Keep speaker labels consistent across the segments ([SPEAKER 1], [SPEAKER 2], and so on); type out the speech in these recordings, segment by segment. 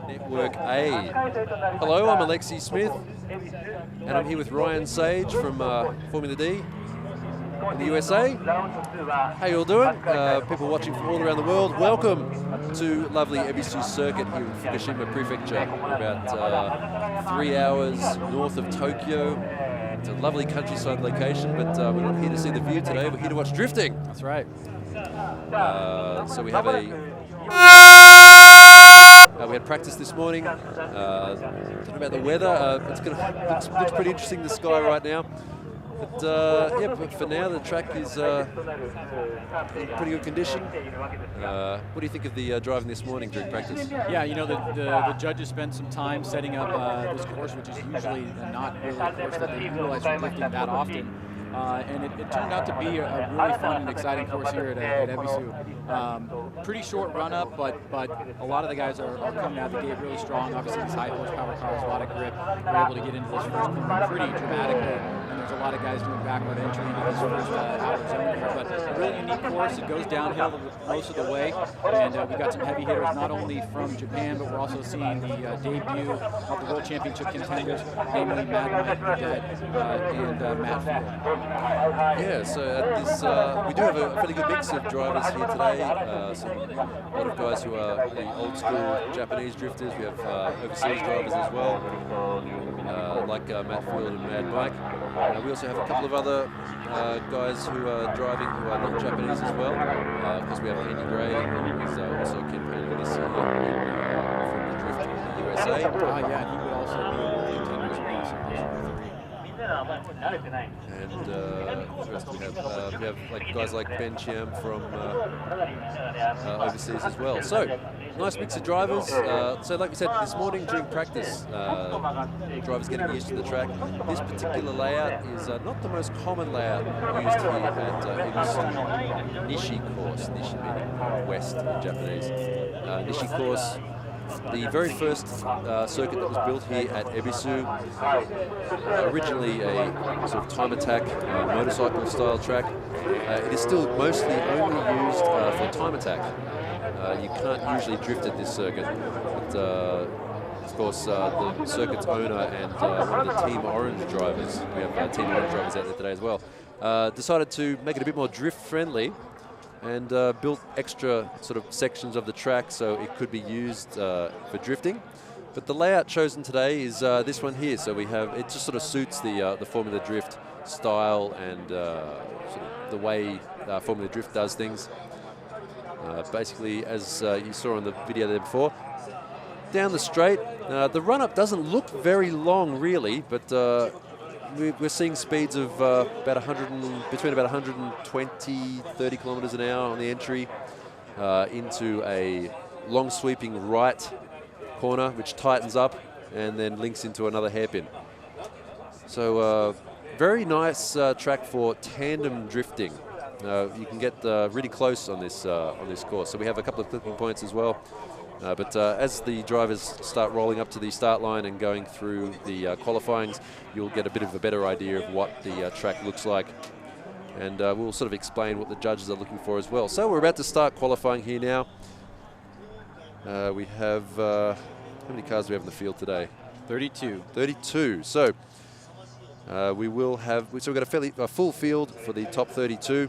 [SPEAKER 1] Network A. Hello, I'm Alexi Smith, and I'm here with Ryan Sage from Formula D in the USA. How you all doing? People watching from all around the world, welcome to lovely EBISU circuit here in Fukushima Prefecture. We're about 3 hours north of Tokyo. It's a lovely countryside location, but we're not here to see the view today, we're here to watch drifting.
[SPEAKER 2] That's right.
[SPEAKER 1] So we have we had practice this morning. Talking about the weather, looks pretty interesting, the sky right now. But yeah, but for now the track is in pretty good condition. What do you think of the driving this morning during practice?
[SPEAKER 2] Yeah, you know, the judges spent some time setting up this course, which is usually not really a course that they utilize for drifting that often. And it turned out to be a really fun and exciting course here at EBISU. Pretty short run up, but a lot of the guys are coming out the gate really strong. Obviously, these high horsepower cars, a lot of grip. They're able to get into this first corner pretty dramatically. And there's a lot of guys doing backward entry into this first outer zone here. But a really unique course. It goes downhill most of the way. And we've got some heavy hitters, not only from Japan, but we're also seeing the debut of the World Championship contenders, namely Mad Mike and Matt Field.
[SPEAKER 1] Yeah, so at this, we do have a fairly good mix of drivers here today. A lot of guys who are the old school Japanese drifters. We have overseas drivers as well, like Matt Field and Mad Mike. We also have a couple of other guys who are driving who are not Japanese as well, because we have Andy Gray, who is also campaigning with us here from the drift in the USA.
[SPEAKER 2] Yeah, he would also be a world contender as well.
[SPEAKER 1] And what else do we have like guys like Ben Chiam from overseas as well. So, nice mix of drivers. So like we said, this morning during practice, drivers getting used to the track. This particular layout is not the most common layout used here at EBISU Nishi course. Nishi meaning west in Japanese. Nishi course. The very first circuit that was built here at EBISU, originally a sort of time attack motorcycle style track. It is still mostly only used for time attack. You can't usually drift at this circuit, but of course the circuit's owner and one of the Team Orange drivers, we have Team Orange drivers out there today as well, decided to make it a bit more drift friendly and built extra sort of sections of the track so it could be used for drifting. But the layout chosen today is this one here. So we have, it just sort of suits the Formula Drift style and sort of the way Formula Drift does things. Basically, as you saw on the video there before, down the straight. The run-up doesn't look very long really, but we're seeing speeds of between about 120, 30 kilometers an hour on the entry into a long sweeping right corner, which tightens up and then links into another hairpin. So very nice track for tandem drifting. You can get really close on this course. So we have a couple of clipping points as well. But as the drivers start rolling up to the start line and going through the qualifyings, you'll get a bit of a better idea of what the track looks like. And we'll sort of explain what the judges are looking for as well. So we're about to start qualifying here now. We have, how many cars do we have in the field today?
[SPEAKER 2] 32.
[SPEAKER 1] 32. So we will have, so we've got a full field for the top 32.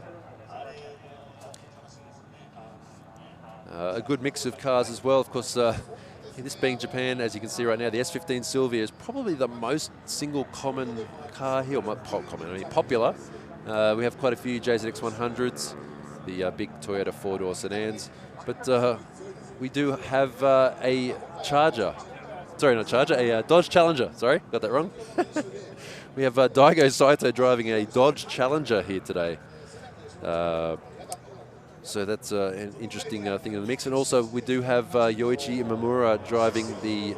[SPEAKER 1] A good mix of cars as well. Of course, this being Japan, as you can see right now, the S15 Sylvia is probably the most single common car here, popular. We have quite a few JZX 100s, the big Toyota four-door sedans, but we do have a Charger. Sorry, not Charger, a Dodge Challenger. Sorry, got that wrong. We have Daigo Saito driving a Dodge Challenger here today. So that's an interesting thing in the mix. And also we do have Yoichi Imamura driving the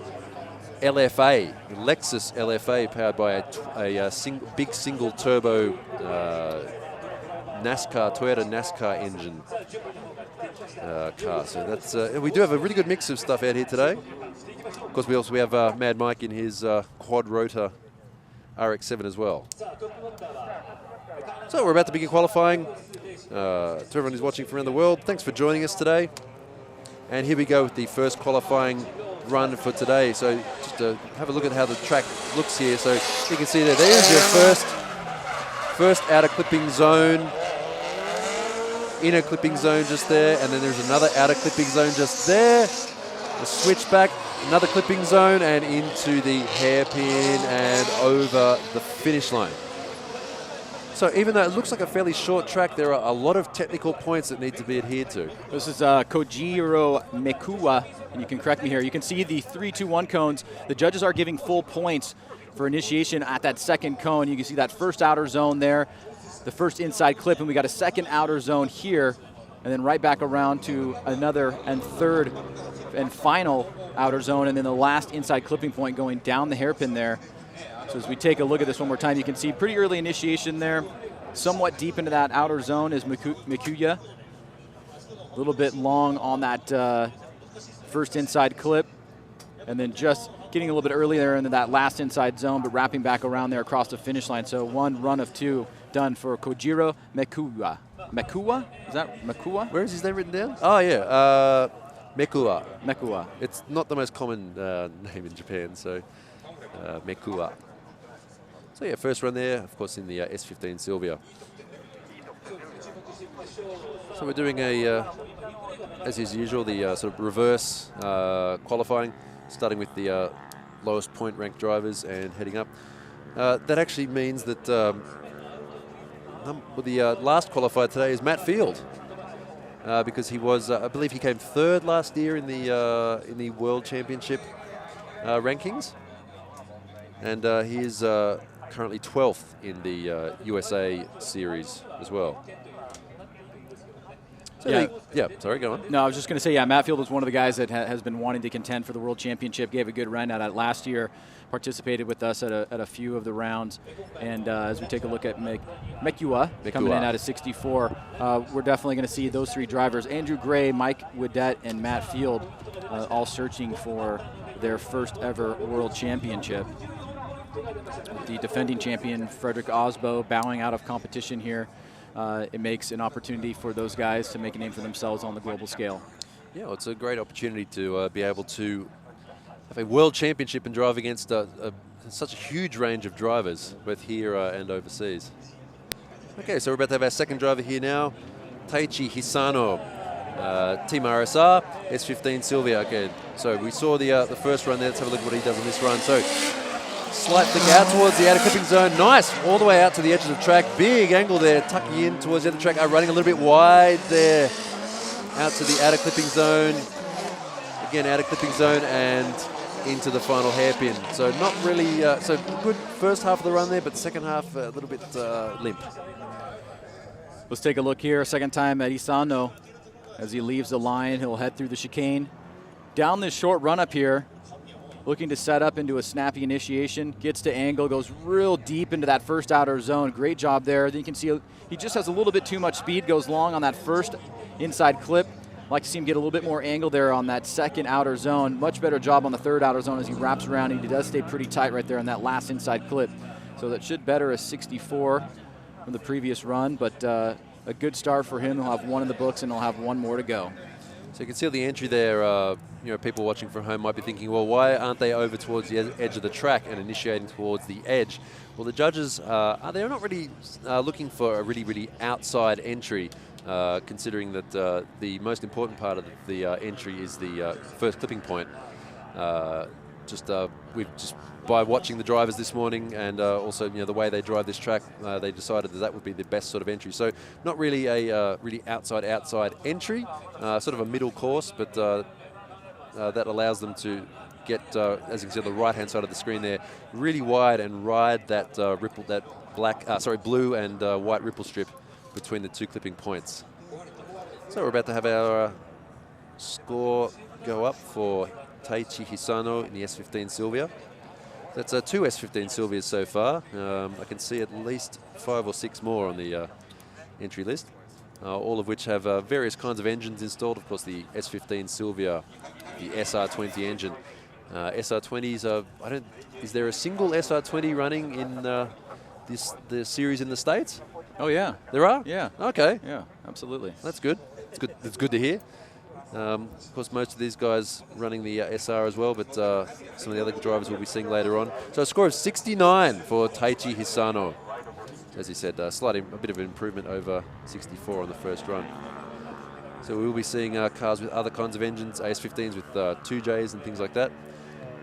[SPEAKER 1] LFA, the Lexus LFA, powered by a big single turbo Toyota NASCAR engine car. So that's we do have a really good mix of stuff out here today. Of course, we have Mad Mike in his quad rotor RX-7 as well. So we're about to begin qualifying. To everyone who's watching from around the world, thanks for joining us today. And here we go with the first qualifying run for today. So just to have a look at how the track looks here. So you can see there's your first outer clipping zone, inner clipping zone just there, and then there's another outer clipping zone just there. A switchback, another clipping zone, and into the hairpin and over the finish line. So even though it looks like a fairly short track, there are a lot of technical points that need to be adhered to.
[SPEAKER 2] This is Kojiro Mekuwa, and you can correct me here. You can see the 3-2-1 cones. The judges are giving full points for initiation at that second cone. You can see that first outer zone there, the first inside clip, and we got a second outer zone here, and then right back around to another and third and final outer zone, and then the last inside clipping point going down the hairpin there. So as we take a look at this one more time, you can see pretty early initiation there. Somewhat deep into that outer zone is Mikuya. A little bit long on that first inside clip. And then just getting a little bit earlier into that last inside zone, but wrapping back around there across the finish line. So one run of two done for Kojiro Mekuwa. Mekuwa? Is that Mekuwa?
[SPEAKER 1] Where is his name written down? Oh, yeah. Mekuwa.
[SPEAKER 2] Mekuwa.
[SPEAKER 1] It's not the most common name in Japan, so Mekuwa. So yeah, first run there, of course, in the S15 Silvia. So we're doing as is usual, the sort of reverse qualifying, starting with the lowest point ranked drivers and heading up. That actually means that the last qualifier today is Matt Field, because he was, I believe, he came third last year in the World Championship rankings, and he is currently 12th in the USA series as well. So sorry, go on.
[SPEAKER 2] No, I was just going to say, Matt Field was one of the guys that has been wanting to contend for the World Championship, gave a good run at it last year, participated with us at a few of the rounds. And as we take a look at Mekuwa coming in at a 64, we're definitely going to see those three drivers, Andrew Gray, Mike Widett, and Matt Field, all searching for their first ever World Championship. The defending champion, Frederick Osbo, bowing out of competition here. It makes an opportunity for those guys to make a name for themselves on the global scale.
[SPEAKER 1] Yeah, well, it's a great opportunity to be able to have a world championship and drive against such a huge range of drivers, both here and overseas. Okay, so we're about to have our second driver here now, Taichi Hisano, Team RSR, S15 Silvia. Okay, so we saw the first run there. Let's have a look at what he does on this run. So slight flick out towards the outer clipping zone. Nice, all the way out to the edge of the track. Big angle there, tucking in towards the other track. Running a little bit wide there, out to the outer clipping zone. Again, outer clipping zone and into the final hairpin. So not really, so good first half of the run there, but the second half a little bit limp.
[SPEAKER 2] Let's take a look here, second time at Isano. As he leaves the line, he'll head through the chicane. Down this short run up here, looking to set up into a snappy initiation, gets to angle, goes real deep into that first outer zone. Great job there. Then you can see he just has a little bit too much speed, goes long on that first inside clip. Like to see him get a little bit more angle there on that second outer zone. Much better job on the third outer zone as he wraps around. He does stay pretty tight right there on that last inside clip. So that should better a 64 from the previous run, but a good start for him. He'll have one in the books and he'll have one more to go.
[SPEAKER 1] So you can see the entry there, people watching from home might be thinking, well, why aren't they over towards the edge of the track and initiating towards the edge? Well, the judges, they're not really looking for a really outside entry, considering that the most important part of the entry is the first clipping point. By watching the drivers this morning and also the way they drive this track, they decided that would be the best sort of entry. So not really a really outside entry, sort of a middle course, but that allows them to get, as you can see on the right-hand side of the screen there, really wide and ride that blue and white ripple strip between the two clipping points. So we're about to have our score go up for Taichi Hisano in the S15 Silvia. That's two S15 Silvias so far. I can see at least 5 or 6 more on the entry list, all of which have various kinds of engines installed. Of course, the S15 Silvia, the SR20 engine. SR20s, is there a single SR20 running in the series in the States?
[SPEAKER 2] Oh, yeah.
[SPEAKER 1] There are?
[SPEAKER 2] Yeah.
[SPEAKER 1] Okay.
[SPEAKER 2] Yeah, absolutely.
[SPEAKER 1] That's good. It's good to hear. Of course, most of these guys running the SR as well, but some of the other drivers we'll be seeing later on. So a score of 69 for Taichi Hisano. As he said, a bit of an improvement over 64 on the first run. So we will be seeing cars with other kinds of engines, AS15s with 2Js and things like that.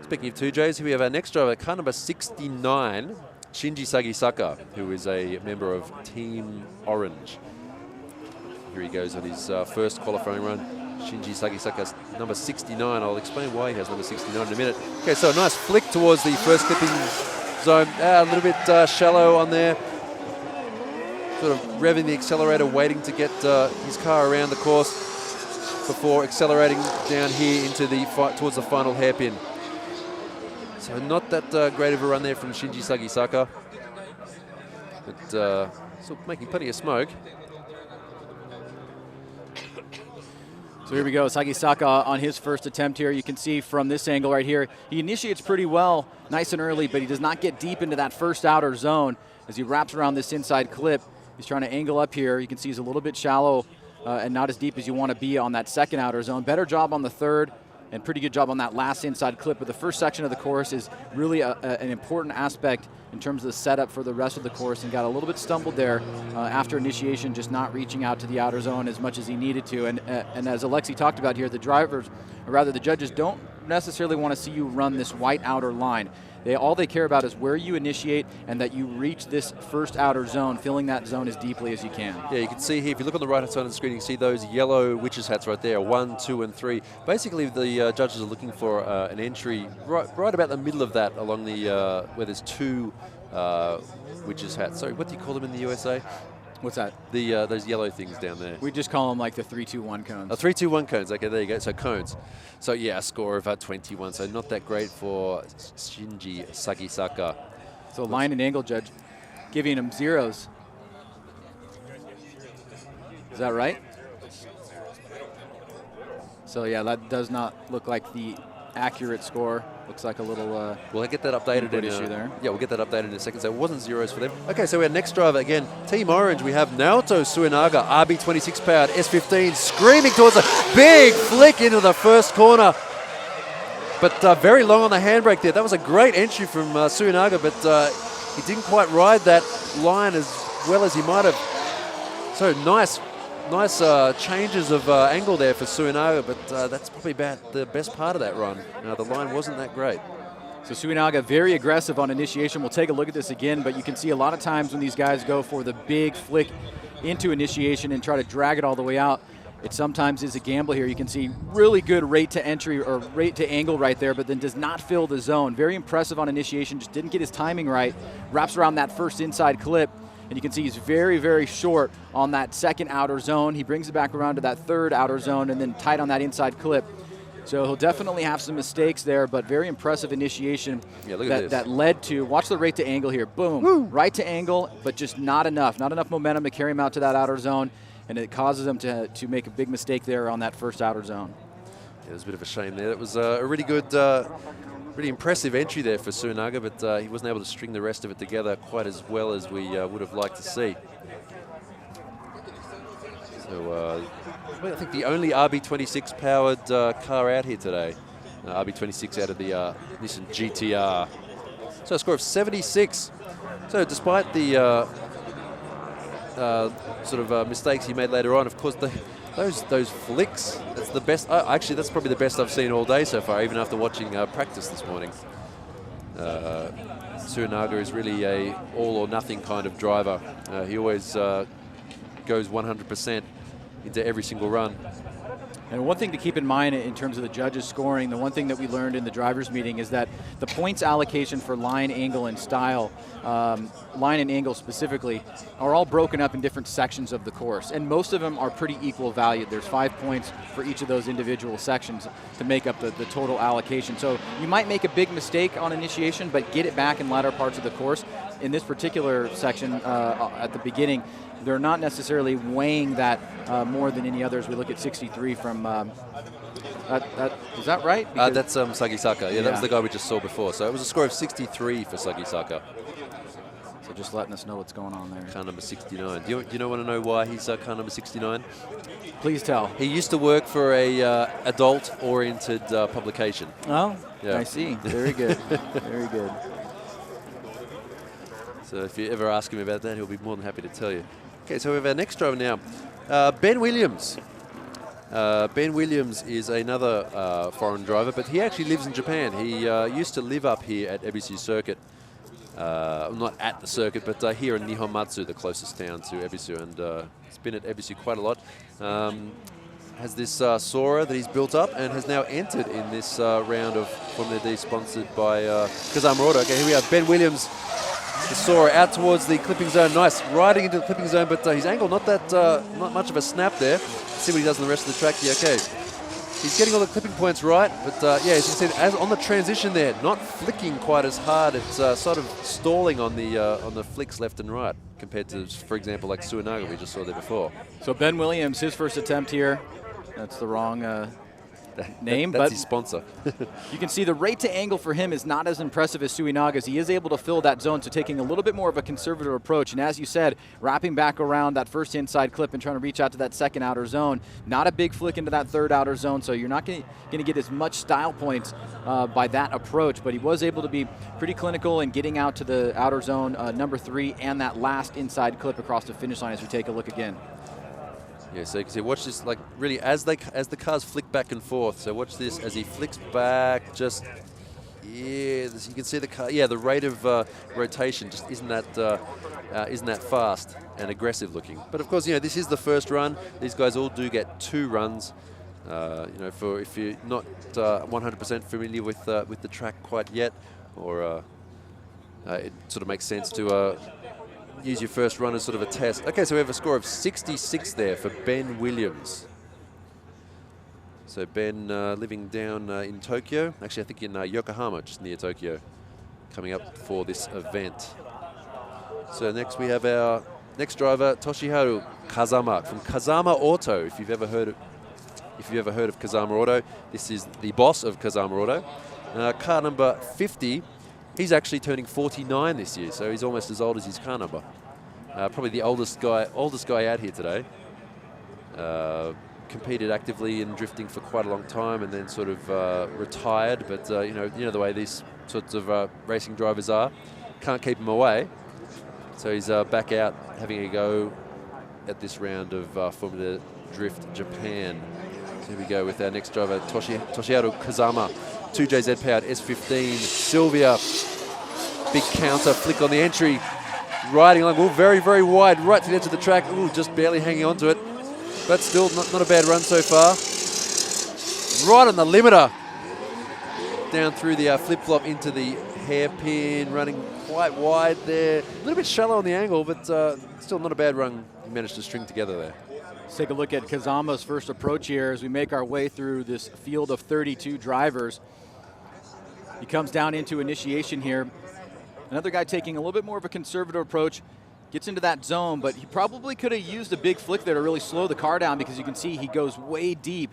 [SPEAKER 1] Speaking of 2Js, here we have our next driver, car number 69, Shinji Sagisaka, who is a member of Team Orange. Here he goes on his first qualifying run. Shinji Sagisaka's number 69. I'll explain why he has number 69 in a minute. Okay, so a nice flick towards the first clipping zone. A little bit shallow on there. Sort of revving the accelerator, waiting to get his car around the course before accelerating down here into the towards the final hairpin. So not that great of a run there from Shinji Sagisaka, but still making plenty of smoke.
[SPEAKER 2] So here we go, Sagisaka on his first attempt here. You can see from this angle right here, he initiates pretty well, nice and early, but he does not get deep into that first outer zone as he wraps around this inside clip. He's trying to angle up here. You can see he's a little bit shallow and not as deep as you want to be on that second outer zone. Better job on the third and pretty good job on that last inside clip. But the first section of the course is really an important aspect in terms of the setup for the rest of the course, and got a little bit stumbled there after initiation, just not reaching out to the outer zone as much as he needed to. And as Alexi talked about here, the drivers, or rather the judges, don't necessarily want to see you run this white outer line. All they care about is where you initiate and that you reach this first outer zone, filling that zone as deeply as you can.
[SPEAKER 1] Yeah, you can see here, if you look on the right-hand side of the screen, you can see those yellow witches hats right there, 1, 2, and 3. Basically, the judges are looking for an entry right about the middle of that, along the where there's 2 witches hats. Sorry, what do you call them in the USA?
[SPEAKER 2] What's that?
[SPEAKER 1] Those yellow things down there.
[SPEAKER 2] We just call them like the 3-2-1 cones.
[SPEAKER 1] 3-2-1 cones. Okay, there you go. So cones. So yeah, a score of 21. So not that great for Shinji Sagisaka.
[SPEAKER 2] So line and angle judge giving him zeros. Is that right? So yeah, that does not look like the accurate score. Looks like a little
[SPEAKER 1] we'll get that updated in
[SPEAKER 2] issue there.
[SPEAKER 1] Yeah, we'll get that updated in a second. So it wasn't zeros for them. Okay, so our next driver again, Team Orange. We have Naoto Suinaga, RB26 powered S15, screaming towards a big flick into the first corner, but very long on the handbrake there. That was a great entry from Suinaga, but he didn't quite ride that line as well as he might have. So nice changes of angle there for Suinaga, but that's probably about the best part of that run. The line wasn't that great.
[SPEAKER 2] So Suinaga very aggressive on initiation. We'll take a look at this again, but you can see a lot of times when these guys go for the big flick into initiation and try to drag it all the way out, it sometimes is a gamble here. You can see really good rate to entry or rate to angle right there, but then does not fill the zone. Very impressive on initiation, just didn't get his timing right. Wraps around that first inside clip. And you can see he's very, very short on that second outer zone. He brings it back around to that third outer zone and then tight on that inside clip. So he'll definitely have some mistakes there, but very impressive initiation that led to, watch the rate to angle here. Boom, woo. Right to angle, but just not enough. Not enough momentum to carry him out to that outer zone, and it causes him to make a big mistake there on that first outer zone.
[SPEAKER 1] Yeah, it was a bit of a shame there. It was a really good, really impressive entry there for Suinaga, but he wasn't able to string the rest of it together quite as well as we would have liked to see. So I think the only RB26 powered car out here today. RB26 out of the Nissan GTR. So a score of 76. So despite the mistakes he made later on, of course, those flicks, that's the best. Actually, that's probably the best I've seen all day so far, even after watching practice this morning. Suinaga is really a all or nothing kind of driver. He always goes 100% into every single run.
[SPEAKER 2] And one thing to keep in mind in terms of the judges scoring, the one thing that we learned in the drivers meeting is that the points allocation for line, angle, and style, line and angle specifically, are all broken up in different sections of the course. And most of them are pretty equal valued. There's 5 points for each of those individual sections to make up the total allocation. So you might make a big mistake on initiation, but get it back in latter parts of the course. In this particular section at the beginning, they're not necessarily weighing that more than any others. We look at 63 from, is that right?
[SPEAKER 1] That's Sagisaka. Yeah, that was the guy we just saw before. So it was a score of 63 for Sagisaka. So
[SPEAKER 2] just letting us know what's going on there.
[SPEAKER 1] Car number 69. Do you want to know why he's car number 69?
[SPEAKER 2] Please tell.
[SPEAKER 1] He used to work for a adult-oriented publication.
[SPEAKER 2] Oh,
[SPEAKER 1] yeah.
[SPEAKER 2] I see. Very good. Very good.
[SPEAKER 1] So if you ever ask him about that, he'll be more than happy to tell you. Okay, so we have our next driver now, Ben Williams. Ben Williams is another foreign driver, but he actually lives in Japan. He used to live up here at EBISU circuit. Not at the circuit, but here in Nihonmatsu, the closest town to EBISU, and he's been at EBISU quite a lot. Has this Sora that he's built up and has now entered in this round of Formula D sponsored by Kazama Auto. Okay, here we have Ben Williams, the Sora out towards the clipping zone. Nice, riding into the clipping zone, but his angle not much of a snap there. Let's see what he does on the rest of the track here. Okay, he's getting all the clipping points right, but yeah, as you can see, as on the transition there, not flicking quite as hard. It's sort of stalling on the flicks left and right compared to, for example, like Suinaga we just saw there before.
[SPEAKER 2] So Ben Williams, his first attempt here. That's the wrong name,
[SPEAKER 1] that's
[SPEAKER 2] but
[SPEAKER 1] his sponsor.
[SPEAKER 2] you can see the rate to angle for him is not as impressive as Suinaga's. He is able to fill that zone, so taking a little bit more of a conservative approach. And as you said, wrapping back around that first inside clip and trying to reach out to that second outer zone. Not a big flick into that third outer zone, so you're not going to get as much style points by that approach. But he was able to be pretty clinical in getting out to the outer zone, number 3, and that last inside clip across the finish line as we take a look again.
[SPEAKER 1] Yeah, so you can see, watch this, like really as the cars flick back and forth. So watch this as he flicks back, just, yeah, you can see the car, yeah, the rate of rotation just isn't that fast and aggressive looking. But of course, you know, this is the first run. These guys all do get 2 runs. You know, for if you're not 100% familiar with the track quite yet, or it sort of makes sense to use your first run as sort of a test. Okay, so we have a score of 66 there for Ben Williams. So Ben living down in Tokyo, actually I think in Yokohama, just near Tokyo, coming up for this event. So next we have our next driver, Toshiharu Kazama from Kazama Auto. If you've ever heard of Kazama Auto, this is the boss of Kazama Auto. Car number 50. He's actually turning 49 this year, so he's almost as old as his car number. Probably the oldest guy out here today. Competed actively in drifting for quite a long time, and then sort of retired. But you know the way these sorts of racing drivers are, can't keep him away. So he's back out having a go at this round of Formula Drift Japan. So here we go with our next driver, Toshiharu Kazama. 2JZ powered S15 Sylvia. Big counter flick on the entry. Riding along, ooh, very, very wide, right to the edge of the track. Ooh, just barely hanging on to it. But still not a bad run so far. Right on the limiter. Down through the flip-flop into the hairpin, running quite wide there. A little bit shallow on the angle, but still not a bad run he managed to string together there.
[SPEAKER 2] Let's take a look at Kazama's first approach here as we make our way through this field of 32 drivers. He comes down into initiation here. Another guy taking a little bit more of a conservative approach, gets into that zone, but he probably could have used a big flick there to really slow the car down, because you can see he goes way deep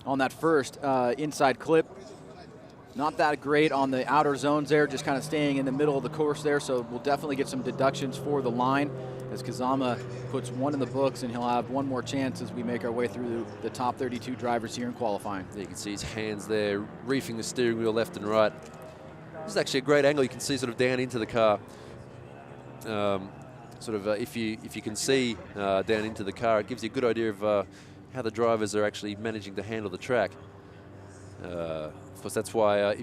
[SPEAKER 2] on that first inside clip. Not that great on the outer zones there, just kind of staying in the middle of the course there, so we'll definitely get some deductions for the line as Kazama puts 1 in the books, and he'll have 1 more chance as we make our way through the top 32 drivers here in qualifying.
[SPEAKER 1] Yeah, you can see his hands there, reefing the steering wheel left and right. This is actually a great angle. You can see sort of down into the car. If you can see down into the car, it gives you a good idea of how the drivers are actually managing to handle the track. Of course, that's why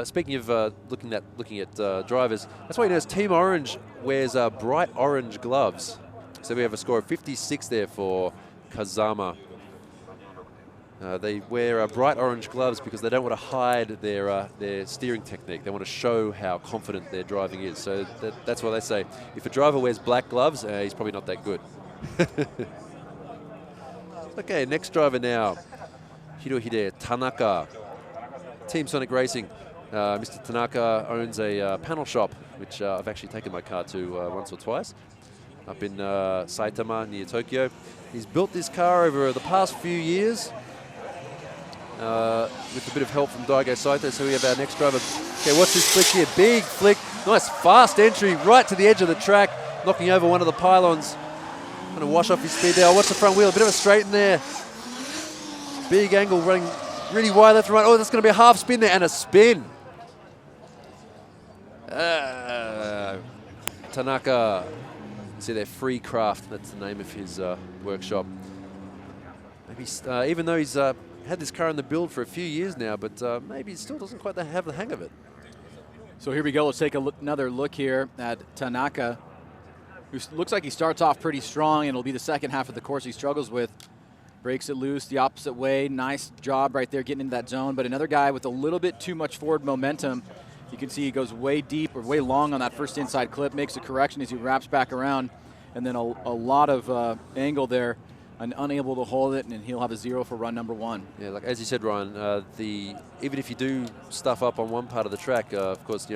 [SPEAKER 1] speaking of looking at drivers, that's why you notice Team Orange wears bright orange gloves. So we have a score of 56 there for Kazama. They wear bright orange gloves because they don't want to hide their steering technique. They want to show how confident their driving is. So that's why they say if a driver wears black gloves, he's probably not that good. Okay, next driver now, Hirohide Tanaka. Team Sonic Racing. Mr. Tanaka owns a panel shop, which I've actually taken my car to once or twice, up in Saitama near Tokyo. He's built this car over the past few years. with a bit of help from Daigo Saito. So we have our next driver. Okay, watch this flick here. Big flick. Nice fast entry right to the edge of the track, knocking over one of the pylons. Going to wash off his speed there. Watch the front wheel. A bit of a straight in there. Big angle running really wide left and right. Oh, that's going to be a half spin there and a spin. Tanaka. See there, Free Craft. That's the name of his workshop. Maybe even though he's had this car in the build for a few years now, but maybe he still doesn't quite have the hang of it.
[SPEAKER 2] So here we go. Let's take another look here at Tanaka, who looks like he starts off pretty strong, and it'll be the second half of the course he struggles with. Breaks it loose the opposite way. Nice job right there getting into that zone. But another guy with a little bit too much forward momentum. You can see he goes way deep or way long on that first inside clip, makes a correction as he wraps back around, and then a lot of angle there, and unable to hold it, and he'll have a 0 for run number 1.
[SPEAKER 1] Yeah, like as you said, Ryan, even if you do stuff up on one part of the track, of course,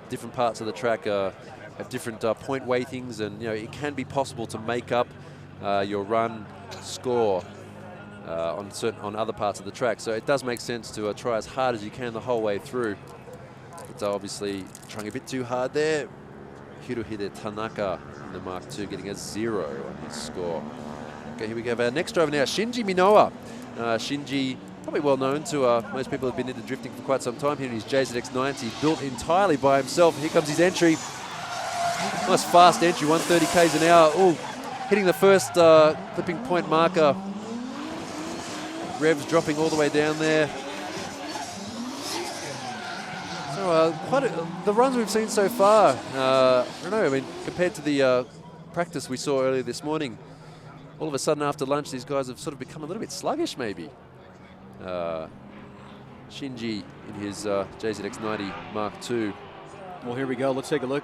[SPEAKER 1] different parts of the track have different point weightings, and it can be possible to make up your run score on other parts of the track. So it does make sense to try as hard as you can the whole way through. But obviously trying a bit too hard there. Hirohide Tanaka in the Mark II getting a 0 on his score. Okay, here we go. Our next driver now, Shinji Minowa. Shinji, probably well known to most people who have been into drifting for quite some time here in his JZX90, built entirely by himself. Here comes his entry. Nice fast entry, 130 k's an hour. Ooh, hitting the first clipping point marker. Revs dropping all the way down there. So the runs we've seen so far, I don't know, I mean, compared to the practice we saw earlier this morning, all of a sudden after lunch, these guys have sort of become a little bit sluggish, maybe. Shinji in his JZX90 Mark II.
[SPEAKER 2] Well, here we go. Let's take a look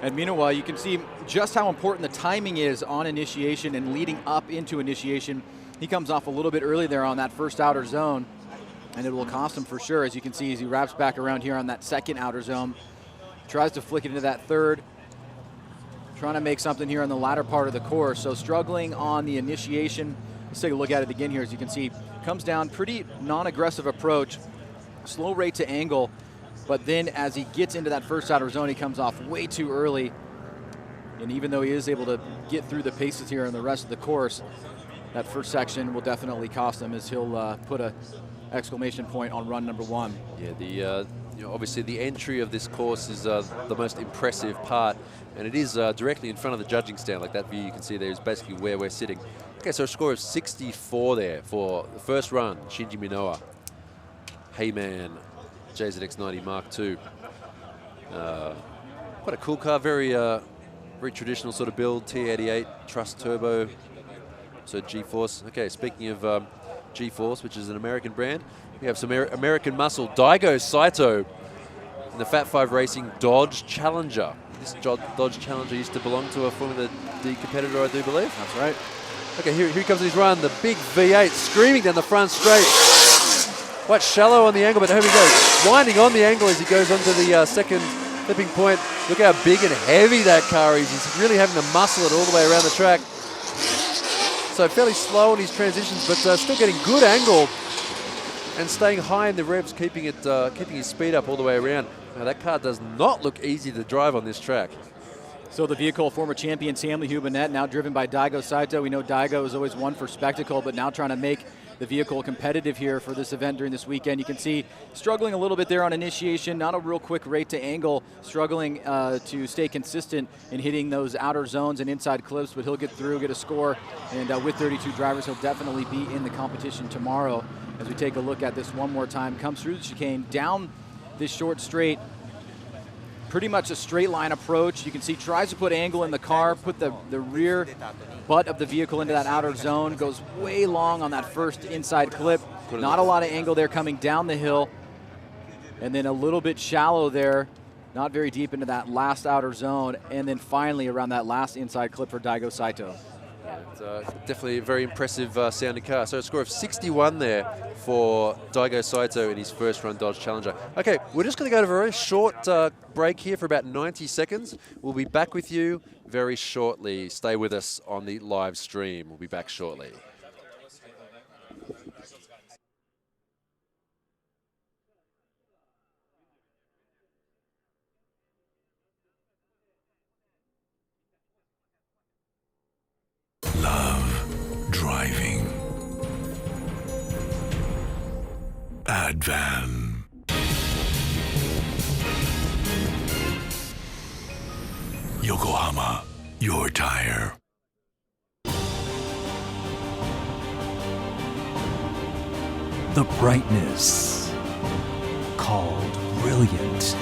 [SPEAKER 2] at Minowa. You can see just how important the timing is on initiation and leading up into initiation. He comes off a little bit early there on that first outer zone, and it will cost him for sure, as you can see as he wraps back around here on that second outer zone. Tries to flick it into that third. Trying to make something here on the latter part of the course. So struggling on the initiation. Let's take a look at it again here. As you can see, comes down pretty non-aggressive approach, slow rate to angle, but then as he gets into that first outer zone, he comes off way too early. And even though he is able to get through the paces here in the rest of the course, that first section will definitely cost him, as he'll put a exclamation point on run number 1.
[SPEAKER 1] Yeah, obviously the entry of this course is the most impressive part, and it is directly in front of the judging stand. Like that view you can see there is basically where we're sitting. Okay, so a score of 64 there for the first run, Shinji Minowa. Heyman, JZX90 Mark II. Quite a cool car, very traditional sort of build, T88, Trust Turbo, so G-Force. Okay, speaking of G-Force, which is an American brand, we have some American muscle, Daigo Saito in the Fat 5 Racing Dodge Challenger. This Dodge Challenger used to belong to a Formula D competitor, I do believe.
[SPEAKER 2] That's right.
[SPEAKER 1] Okay, here he comes in his run, the big V8 screaming down the front straight. Quite shallow on the angle, but here we go. Winding on the angle as he goes onto the second flipping point. Look how big and heavy that car is. He's really having to muscle it all the way around the track. So fairly slow in his transitions, but still getting good angle and staying high in the revs, keeping his speed up all the way around. Now that car does not look easy to drive on this track.
[SPEAKER 2] So the vehicle, former champion Sam Lee-Hubinette, now driven by Daigo Saito. We know Daigo is always one for spectacle, but now trying to make the vehicle competitive here for this event during this weekend. You can see struggling a little bit there on initiation, not a real quick rate to angle, struggling to stay consistent in hitting those outer zones and inside clips, but he'll get through, get a score, and with 32 drivers, he'll definitely be in the competition tomorrow. As we take a look at this one more time, comes through the chicane, down this short straight, pretty much a straight line approach. You can see tries to put angle in the car, put the rear butt of the vehicle into that outer zone, goes way long on that first inside clip. Not a lot of angle there coming down the hill, and then a little bit shallow there, not very deep into that last outer zone, and then finally around that last inside clip for Daigo Saito.
[SPEAKER 1] It's definitely a very impressive sounding car. So a score of 61 there for Daigo Saito in his first run Dodge Challenger. Okay, we're just going to go to a very short break here for about 90 seconds. We'll be back with you very shortly. Stay with us on the live stream. We'll be back shortly.
[SPEAKER 3] Advan. Yokohama, your tire.
[SPEAKER 4] The brightness, called brilliant,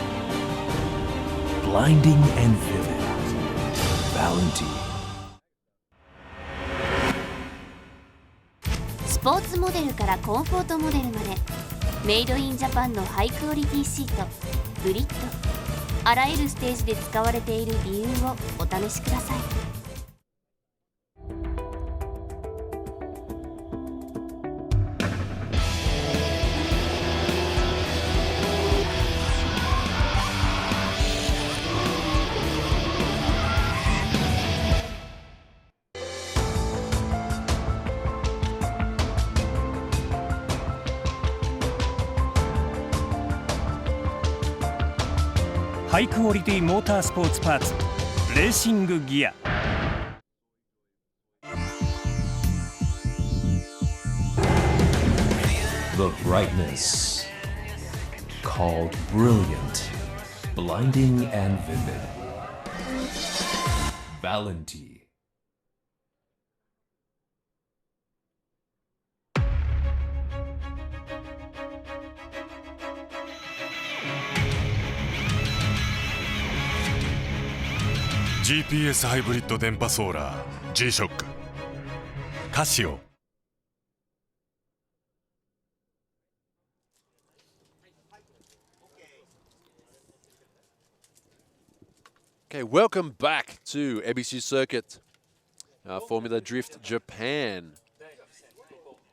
[SPEAKER 4] blinding and vivid, Valentine.
[SPEAKER 5] スポーツモデルからコンフォートモデルまでメイドインジャパンのハイクオリティシートグリッドあらゆるステージで使われている理由をお試しください。
[SPEAKER 6] ハイクオリティモータースポーツパーツレーシングギア。
[SPEAKER 4] The brightness, called brilliant, blinding and vivid, Valentine.
[SPEAKER 3] GPS ハイブリッド電波ソーラー G-SHOCK カシオ。
[SPEAKER 1] Okay, welcome back to EBISU Circuit, Formula Drift Japan.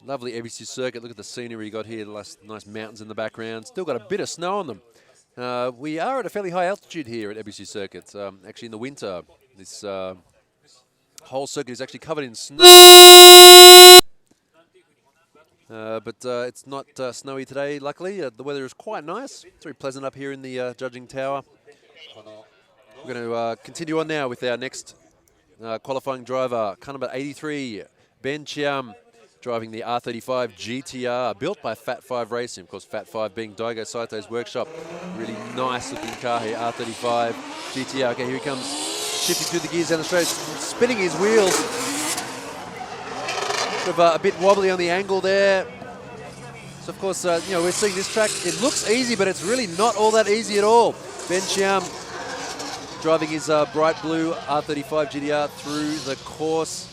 [SPEAKER 1] Lovely EBISU Circuit. Look at the scenery you got here. Nice mountains in the background. Still got a bit of snow on them. We are at a fairly high altitude here at EBISU Circuit. Actually, in the winter, this whole circuit is actually covered in snow. But it's not snowy today, luckily. The weather is quite nice. It's very pleasant up here in the judging tower. We're going to continue on now with our next qualifying driver, car number 83, Ben Chiam, driving the R35 GTR, built by Fat 5 Racing. Of course, Fat 5 being Daigo Saito's workshop. Really nice looking car here, R35 GTR. Okay, here he comes, shifting through the gears down the straight, spinning his wheels. Sort of a bit wobbly on the angle there. So of course, you know, we're seeing this track. It looks easy, but it's really not all that easy at all. Ben Chiam driving his bright blue R35 GTR through the course.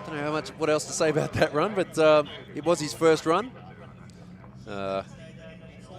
[SPEAKER 1] Don't know what else to say about that run, but it was his first run.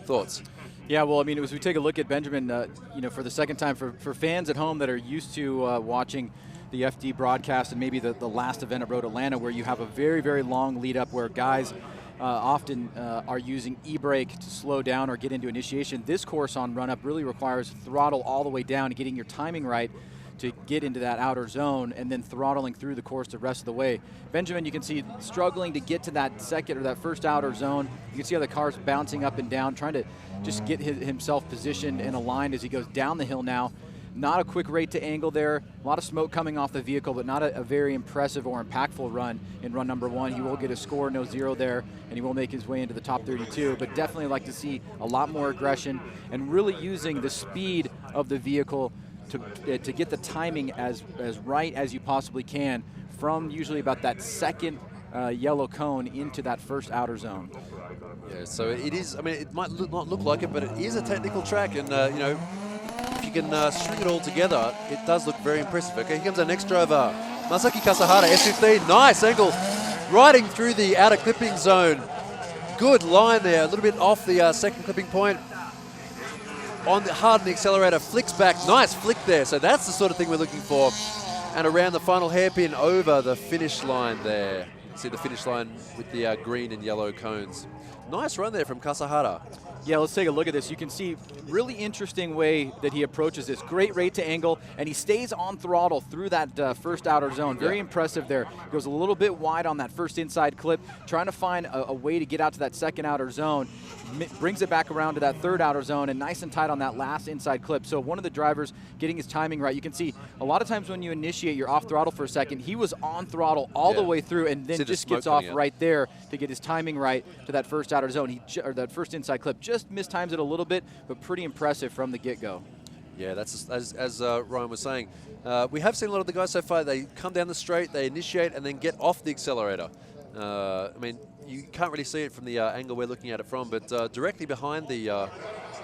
[SPEAKER 1] Thoughts?
[SPEAKER 2] Yeah, well, I mean, as we take a look at Benjamin, you know, for the second time, for fans at home that are used to watching the FD broadcast and maybe the last event at Road Atlanta, where you have a very, very long lead up where guys often are using e-brake to slow down or get into initiation. This course on run-up really requires throttle all the way down, getting your timing right to get into that outer zone and then throttling through the course the rest of the way. Benjamin, you can see struggling to get to that second or that first outer zone. You can see how the car's bouncing up and down, trying to just get himself positioned and aligned as he goes down the hill now. Not a quick rate to angle there. A lot of smoke coming off the vehicle, but not a very impressive or impactful run in run number one. He will get a score, no zero there, and he will make his way into the top 32, but definitely like to see a lot more aggression and really using the speed of the vehicle to get the timing as right as you possibly can from usually about that second yellow cone into that first outer zone.
[SPEAKER 1] Yeah, so it is, I mean, it might not look like it, but it is a technical track, and you know, if you can string it all together, it does look very impressive. Okay, here comes our next driver, Masaki Kasahara, S15, nice angle, riding through the outer clipping zone. Good line there, a little bit off the second clipping point. On the hard on the accelerator, flicks back, nice flick there. So that's the sort of thing we're looking for. And around the final hairpin over the finish line there. See the finish line with the green and yellow cones. Nice run there from Kasahara.
[SPEAKER 2] Yeah, let's take a look at this. You can see really interesting way that he approaches this. Great rate to angle, and he stays on throttle through that first outer zone. Very impressive there. Goes a little bit wide on that first inside clip, trying to find a way to get out to that second outer zone. Brings it back around to that third outer zone, and nice and tight on that last inside clip. So one of the drivers getting his timing right. You can see a lot of times when you initiate, you're off throttle for a second. He was on throttle all the way through, and then just gets off right there to get his timing right to that first outer zone. Or that first inside clip. Just mistimes it a little bit, but pretty impressive from the get-go. Yeah,
[SPEAKER 1] that's as Ryan was saying. We have seen a lot of the guys so far. They come down the straight, they initiate, and then get off the accelerator. I mean, you can't really see it from the angle we're looking at it from, but directly behind the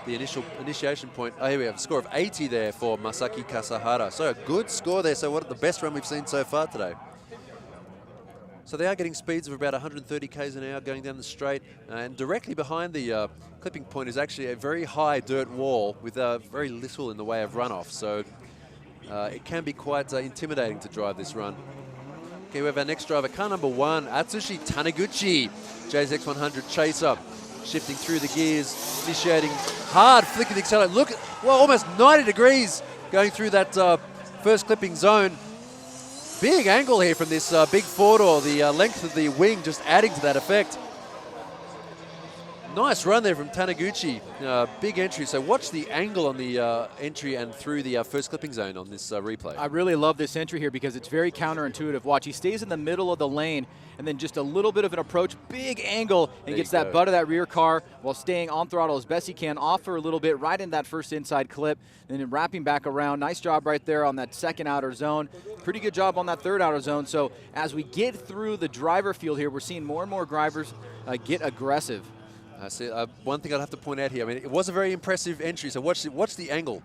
[SPEAKER 1] initiation point, here we have a score of 80 there for Masaki Kasahara. So a good score there. So what the best run we've seen so far today. So they are getting speeds of about 130 k's an hour going down the straight, and directly behind the clipping point is actually a very high dirt wall with very little in the way of runoff. So it can be quite intimidating to drive this run. Okay, we have our next driver, car number 1, Atsushi Taniguchi, JZX100 Chaser, shifting through the gears, initiating hard, flicking the accelerator. Look, well, almost 90 degrees going through that first clipping zone. Big angle here from this big four-door, the length of the wing just adding to that effect. Nice run there from Taniguchi, big entry. So watch the angle on the entry and through the first clipping zone on this replay.
[SPEAKER 2] I really love this entry here because it's very counterintuitive. Watch, he stays in the middle of the lane and then just a little bit of an approach, big angle, and gets that butt of that rear car while staying on throttle as best he can, off for a little bit, right in that first inside clip, and then wrapping back around. Nice job right there on that second outer zone. Pretty good job on that third outer zone. So as we get through the driver field here, we're seeing more and more drivers get aggressive.
[SPEAKER 1] See, one thing I'd have to point out here, I mean, it was a very impressive entry, so watch the angle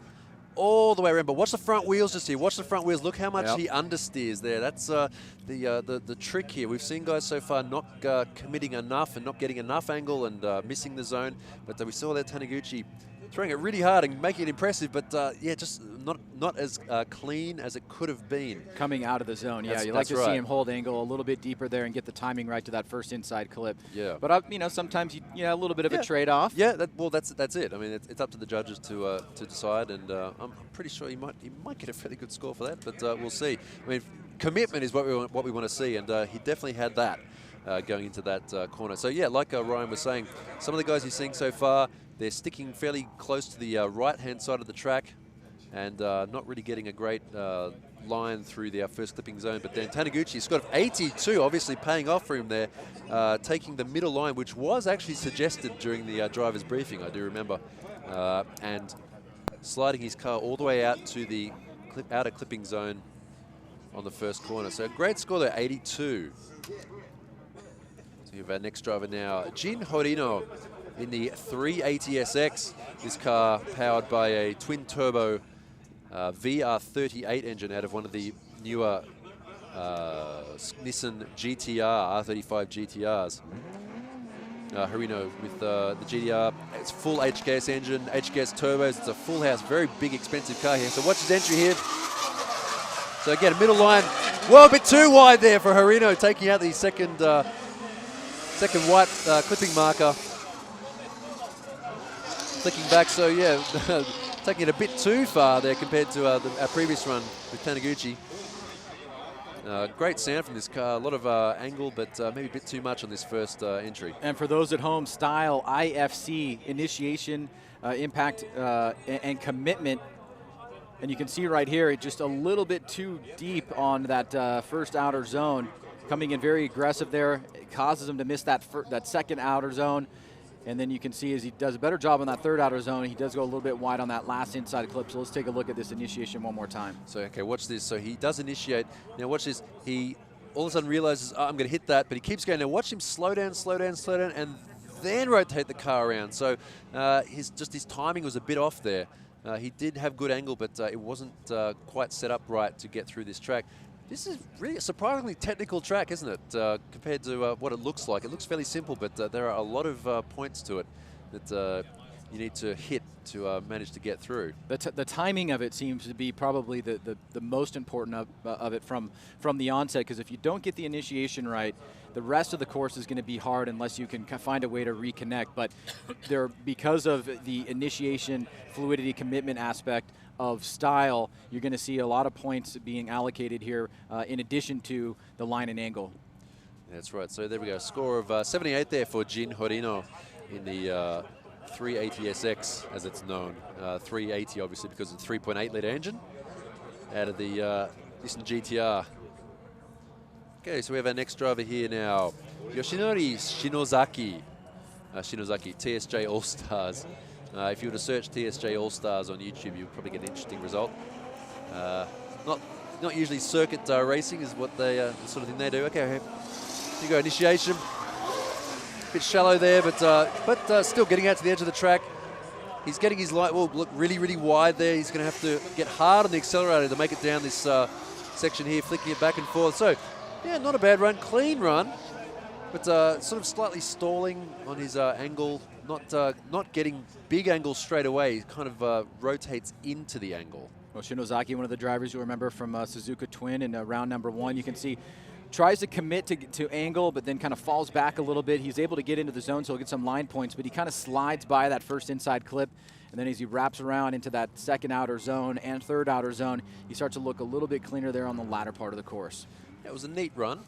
[SPEAKER 1] all the way around, but watch the front wheels just here. Watch the front wheels. Look how much he understeers there. That's the trick here. We've seen guys so far not committing enough and not getting enough angle and missing the zone, but we saw there Taniguchi throwing it really hard and making it impressive, but yeah, just not as clean as it could have been.
[SPEAKER 2] Coming out of the zone, yeah. You like to see him hold angle a little bit deeper there and get the timing right to that first inside clip. Yeah. But you know, sometimes a little bit of a trade-off.
[SPEAKER 1] Yeah. Well, that's it. I mean, it's up to the judges to decide, and I'm pretty sure he might get a fairly good score for that, but we'll see. I mean, commitment is what we want to see, and he definitely had that going into that corner. So yeah, like Ryan was saying, some of the guys you're seeing so far, they're sticking fairly close to the right-hand side of the track and not really getting a great line through the first clipping zone. But then Taniguchi, score of 82, obviously paying off for him there, taking the middle line, which was actually suggested during the driver's briefing, I do remember, and sliding his car all the way out to the outer clipping zone on the first corner. So a great score there, 82. So we have our next driver now, Jin Horino, in the 380SX. This car powered by a twin-turbo VR38 engine out of one of the newer Nissan GTR, R35 GTRs. Horino with the GTR. It's full HKS engine, HKS turbos. It's a full house, very big, expensive car here. So watch his entry here. So again, a middle line. Well, a bit too wide there for Horino, taking out the second white clipping marker. Flicking back, so yeah, taking it a bit too far there compared to our previous run with Taniguchi. Great sound from this car, a lot of angle, but maybe a bit too much on this first entry.
[SPEAKER 2] And for those at home, style IFC, initiation, impact, and commitment. And you can see right here, just a little bit too deep on that first outer zone. Coming in very aggressive there, it causes him to miss that second outer zone. And then you can see as he does a better job on that third outer zone, he does go a little bit wide on that last inside clip. So let's take a look at this initiation one more time.
[SPEAKER 1] So, okay, watch this. So he does initiate. Now watch this. He all of a sudden realizes, oh, I'm going to hit that, but he keeps going. Now watch him slow down, and then rotate the car around. So his timing was a bit off there. He did have good angle, but it wasn't quite set up right to get through this track. This is really a surprisingly technical track, isn't it, compared to what it looks like. It looks fairly simple, but there are a lot of points to it that you need to hit to manage to get through.
[SPEAKER 2] The timing of it seems to be probably the most important of it from the onset, because if you don't get the initiation right, the rest of the course is going to be hard unless you can find a way to reconnect. But because of the initiation, fluidity, commitment aspect of style, you're going to see a lot of points being allocated here in addition to the line and angle.
[SPEAKER 1] That's right. So there we go. Score of 78 there for Jin Horino in the 380SX, as it's known. 380, obviously, because of the 3.8-litre engine out of the Nissan GTR. Okay, so we have our next driver here now, Yoshinori Shinozaki. Shinozaki, TSJ All-Stars. If you were to search TSJ All-Stars on YouTube, you'll probably get an interesting result. Not usually circuit racing is what they the sort of thing they do. Okay, here you go, initiation. Bit shallow there, but still getting out to the edge of the track. He's getting his light wall look really, really wide there. He's going to have to get hard on the accelerator to make it down this section here, flicking it back and forth. So, yeah, not a bad run, clean run, but sort of slightly stalling on his angle, not getting big angle straight away. He kind of rotates into the angle.
[SPEAKER 2] Well, Shinozaki, one of the drivers you'll remember from Suzuka Twin in round number 1, you can see tries to commit to angle, but then kind of falls back a little bit. He's able to get into the zone, so he'll get some line points, but he kind of slides by that first inside clip, and then as he wraps around into that second outer zone and third outer zone, he starts to look a little bit cleaner there on the latter part of the course.
[SPEAKER 1] Yeah, it was a neat run,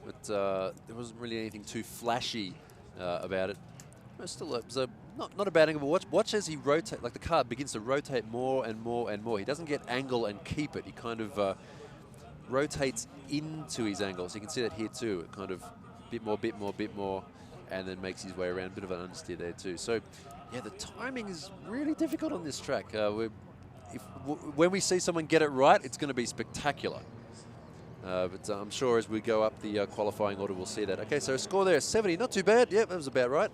[SPEAKER 1] but there wasn't really anything too flashy about it. It was still not a bad angle, but watch as he rotates, like the car begins to rotate more and more and more. He doesn't get angle and keep it. He kind of rotates into his angle. So you can see that here too. It kind of bit more, and then makes his way around. Bit of an understeer there too. So yeah, the timing is really difficult on this track. When we see someone get it right, it's going to be spectacular. But I'm sure as we go up the qualifying order, we'll see that. Okay, so score there, 70, not too bad. Yep, that was about right.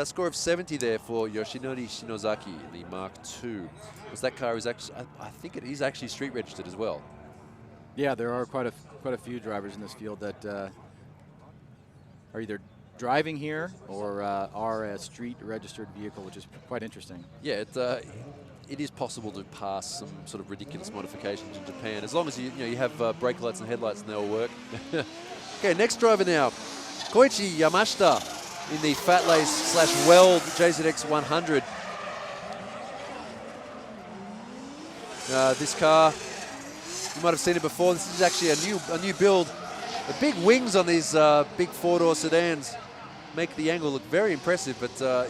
[SPEAKER 1] Score of 70 there for Yoshinori Shinozaki in the Mark II. Because that car is actually, I think it is actually street registered as well.
[SPEAKER 2] Yeah, there are quite a few drivers in this field that are either driving here or are a street registered vehicle, which is quite interesting.
[SPEAKER 1] Yeah, it is possible to pass some sort of ridiculous modifications in Japan, as long as you have brake lights and headlights, and they'll work. Okay, next driver now, Koichi Yamashita in the Fat Lace / Weld JZX 100. This car, you might have seen it before. This is actually a new build. The big wings on these big four-door sedans make the angle look very impressive, but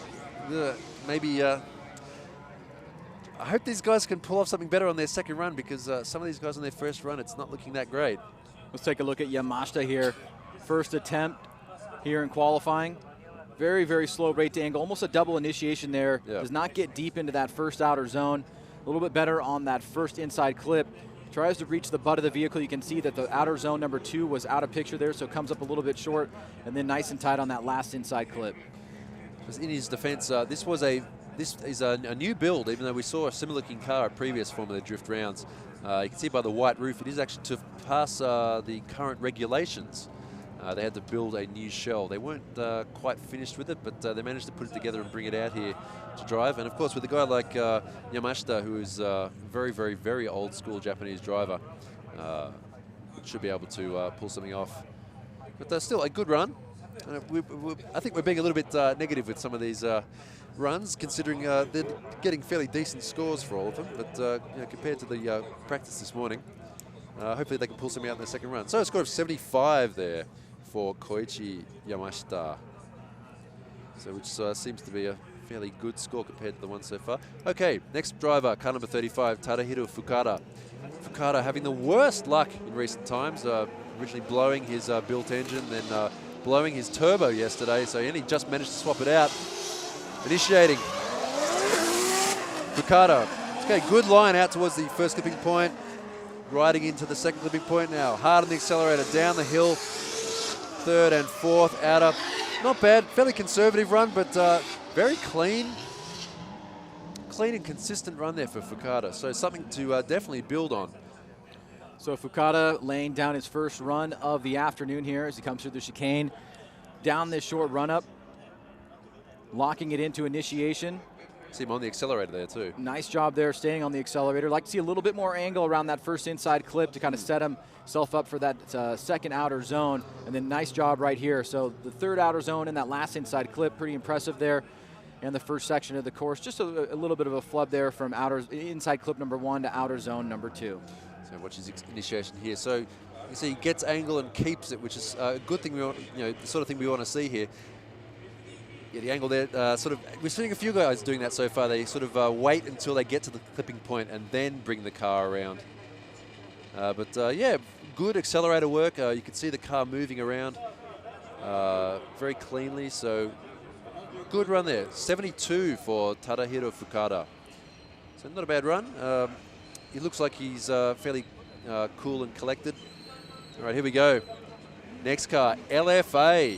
[SPEAKER 1] maybe I hope these guys can pull off something better on their second run, because some of these guys on their first run, it's not looking that great.
[SPEAKER 2] Let's take a look at Yamashita here. First attempt here in qualifying. Very, very slow rate to angle. Almost a double initiation there. Yeah. Does not get deep into that first outer zone. A little bit better on that first inside clip. Tries to reach the butt of the vehicle. You can see that the outer zone number 2 was out of picture there, so it comes up a little bit short, and then nice and tight on that last inside clip.
[SPEAKER 1] In his defense, this is a new build, even though we saw a similar looking car at previous Formula Drift rounds. You can see by the white roof, it is actually to pass the current regulations. They had to build a new shell. They weren't quite finished with it, but they managed to put it together and bring it out here to drive. And of course, with a guy like Yamashita, who is a very, very, very old school Japanese driver, should be able to pull something off. But still a good run. I think we're being a little bit negative with some of these runs, considering they're getting fairly decent scores for all of them. But compared to the practice this morning, hopefully they can pull something out in their second run. So a score of 75 there for Koichi Yamashita, which seems to be a fairly good score compared to the one so far. Okay, next driver, car number 35, Tadahiro Fukada. Fukada having the worst luck in recent times, originally blowing his built engine, then blowing his turbo yesterday, so he only just managed to swap it out. Initiating. Fukada. Okay, good line out towards the first clipping point. Riding into the second clipping point now. Hard on the accelerator, down the hill. Third and fourth outer. Not bad, fairly conservative run, but very clean. Clean and consistent run there for Fukada. So something to definitely build on.
[SPEAKER 2] So Fukada laying down his first run of the afternoon here as he comes through the chicane. Down this short run up. Locking it into initiation.
[SPEAKER 1] See him on the accelerator there too.
[SPEAKER 2] Nice job there staying on the accelerator. Like to see a little bit more angle around that first inside clip to kind of set himself up for that second outer zone. And then nice job right here. So the third outer zone and that last inside clip, pretty impressive there. And the first section of the course, just a little bit of a flub there from inside clip number 1 to outer zone number 2.
[SPEAKER 1] So watch his initiation here. So you see he gets angle and keeps it, which is a good thing we want, the sort of thing we want to see here. Yeah, the angle there, we're seeing a few guys doing that so far. They sort of wait until they get to the clipping point and then bring the car around. Yeah, good accelerator work. You can see the car moving around very cleanly. So good run there. 72 for Tadahiro Fukada. So not a bad run. He looks like he's fairly cool and collected. All right, here we go. Next car, LFA.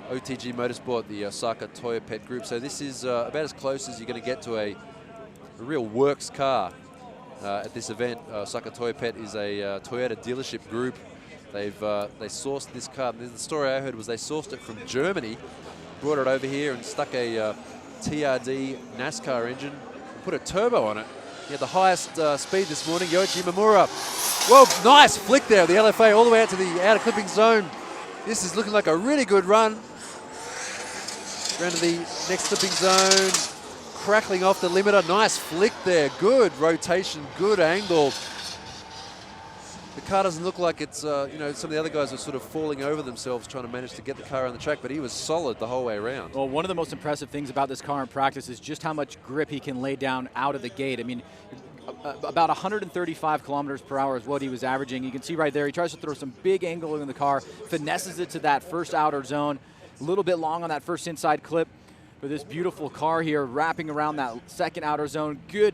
[SPEAKER 1] OTG Motorsport, the Osaka Toyo Pet Group. So this is about as close as you're going to get to a real works car at this event. Osaka Toyo Pet is a Toyota dealership group. They sourced this car. The story I heard was they sourced it from Germany, brought it over here and stuck a TRD NASCAR engine and put a turbo on it. He had the highest speed this morning, Yoichi Mamura. Whoa, nice flick there, the LFA all the way out to the outer clipping zone. This is looking like a really good run. Round to the next clipping zone, crackling off the limiter. Nice flick there, good rotation, good angle. The car doesn't look like it's, some of the other guys are sort of falling over themselves trying to manage to get the car on the track, but he was solid the whole way around.
[SPEAKER 2] Well, one of the most impressive things about this car in practice is just how much grip he can lay down out of the gate. I mean, about 135 kilometers per hour is what he was averaging. You can see right there, he tries to throw some big angle in the car, finesses it to that first outer zone. A little bit long on that first inside clip, but this beautiful car here wrapping around that second outer zone. Good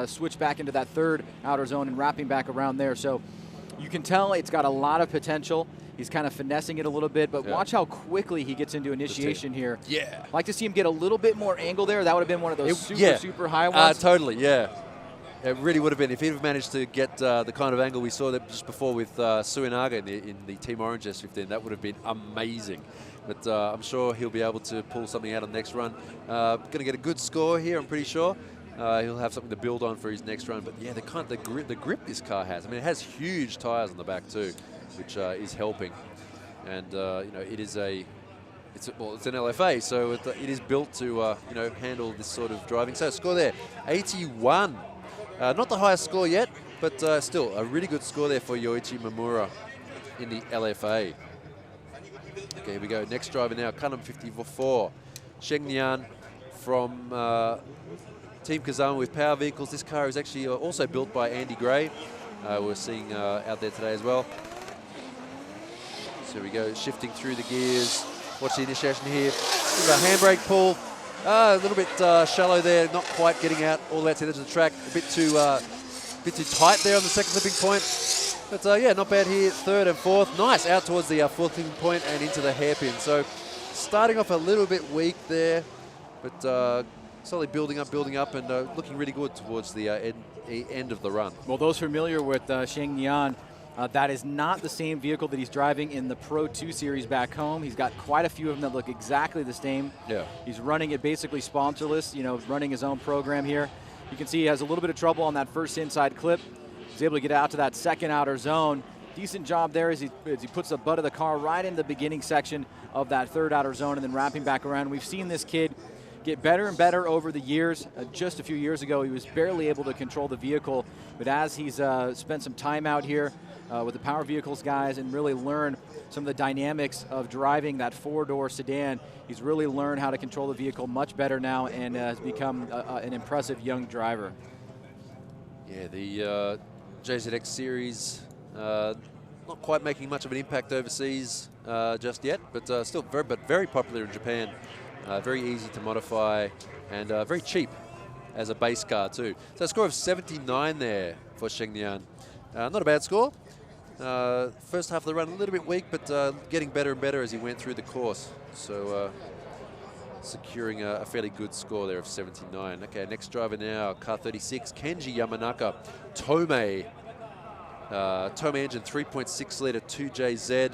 [SPEAKER 2] switch back into that third outer zone and wrapping back around there. So you can tell it's got a lot of potential. He's kind of finessing it a little bit, but watch how quickly he gets into initiation here.
[SPEAKER 1] Yeah.
[SPEAKER 2] I'd like to see him get a little bit more angle there. That would have been one of those super high ones.
[SPEAKER 1] Totally, yeah. It really would have been. If he'd have managed to get the kind of angle we saw that just before with Suinaga in the Team Orange S15, that would have been amazing. But I'm sure he'll be able to pull something out on the next run. Going to get a good score here, I'm pretty sure. He'll have something to build on for his next run. But yeah, the grip this car has. I mean, it has huge tires on the back too, which is helping. And it is it's an LFA, so it is built to handle this sort of driving. So score there, 81. Not the highest score yet, but still a really good score there for Yoichi Mamura in the LFA. Okay, here we go. Next driver now, Kanam 54, Sheng Nian from Team Kazama with Power Vehicles. This car is actually also built by Andy Gray. We're seeing out there today as well. So here we go, shifting through the gears. Watch the initiation here. A handbrake pull. A little bit shallow there, not quite getting out all the way to the edge of the track. A bit too tight there on the second clipping point. But yeah, not bad here. Third and fourth. Nice, out towards the fourth clipping point and into the hairpin. So starting off a little bit weak there, but slowly building up and looking really good towards the end of the run.
[SPEAKER 2] Well, those familiar with Sheng Nian, that is not the same vehicle that he's driving in the Pro 2 Series back home. He's got quite a few of them that look exactly the same.
[SPEAKER 1] Yeah.
[SPEAKER 2] He's running it basically sponsorless, running his own program here. You can see he has a little bit of trouble on that first inside clip. He's able to get out to that second outer zone. Decent job there as he puts the butt of the car right in the beginning section of that third outer zone and then wrapping back around. We've seen this kid get better and better over the years. Just a few years ago, he was barely able to control the vehicle, but as he's spent some time out here with the Power Vehicles guys and really learned some of the dynamics of driving that four-door sedan, he's really learned how to control the vehicle much better now and has become an impressive young driver.
[SPEAKER 1] Yeah, the JZX series not quite making much of an impact overseas just yet, but still very popular in Japan. Very easy to modify and very cheap as a base car too. So a score of 79 there for Sheng Nian. Not a bad score. First half of the run a little bit weak, but getting better and better as he went through the course. So securing a fairly good score there of 79. Okay, next driver now, car 36, Kenji Yamanaka, Tomei. Tomei engine, 3.6 litre 2JZ.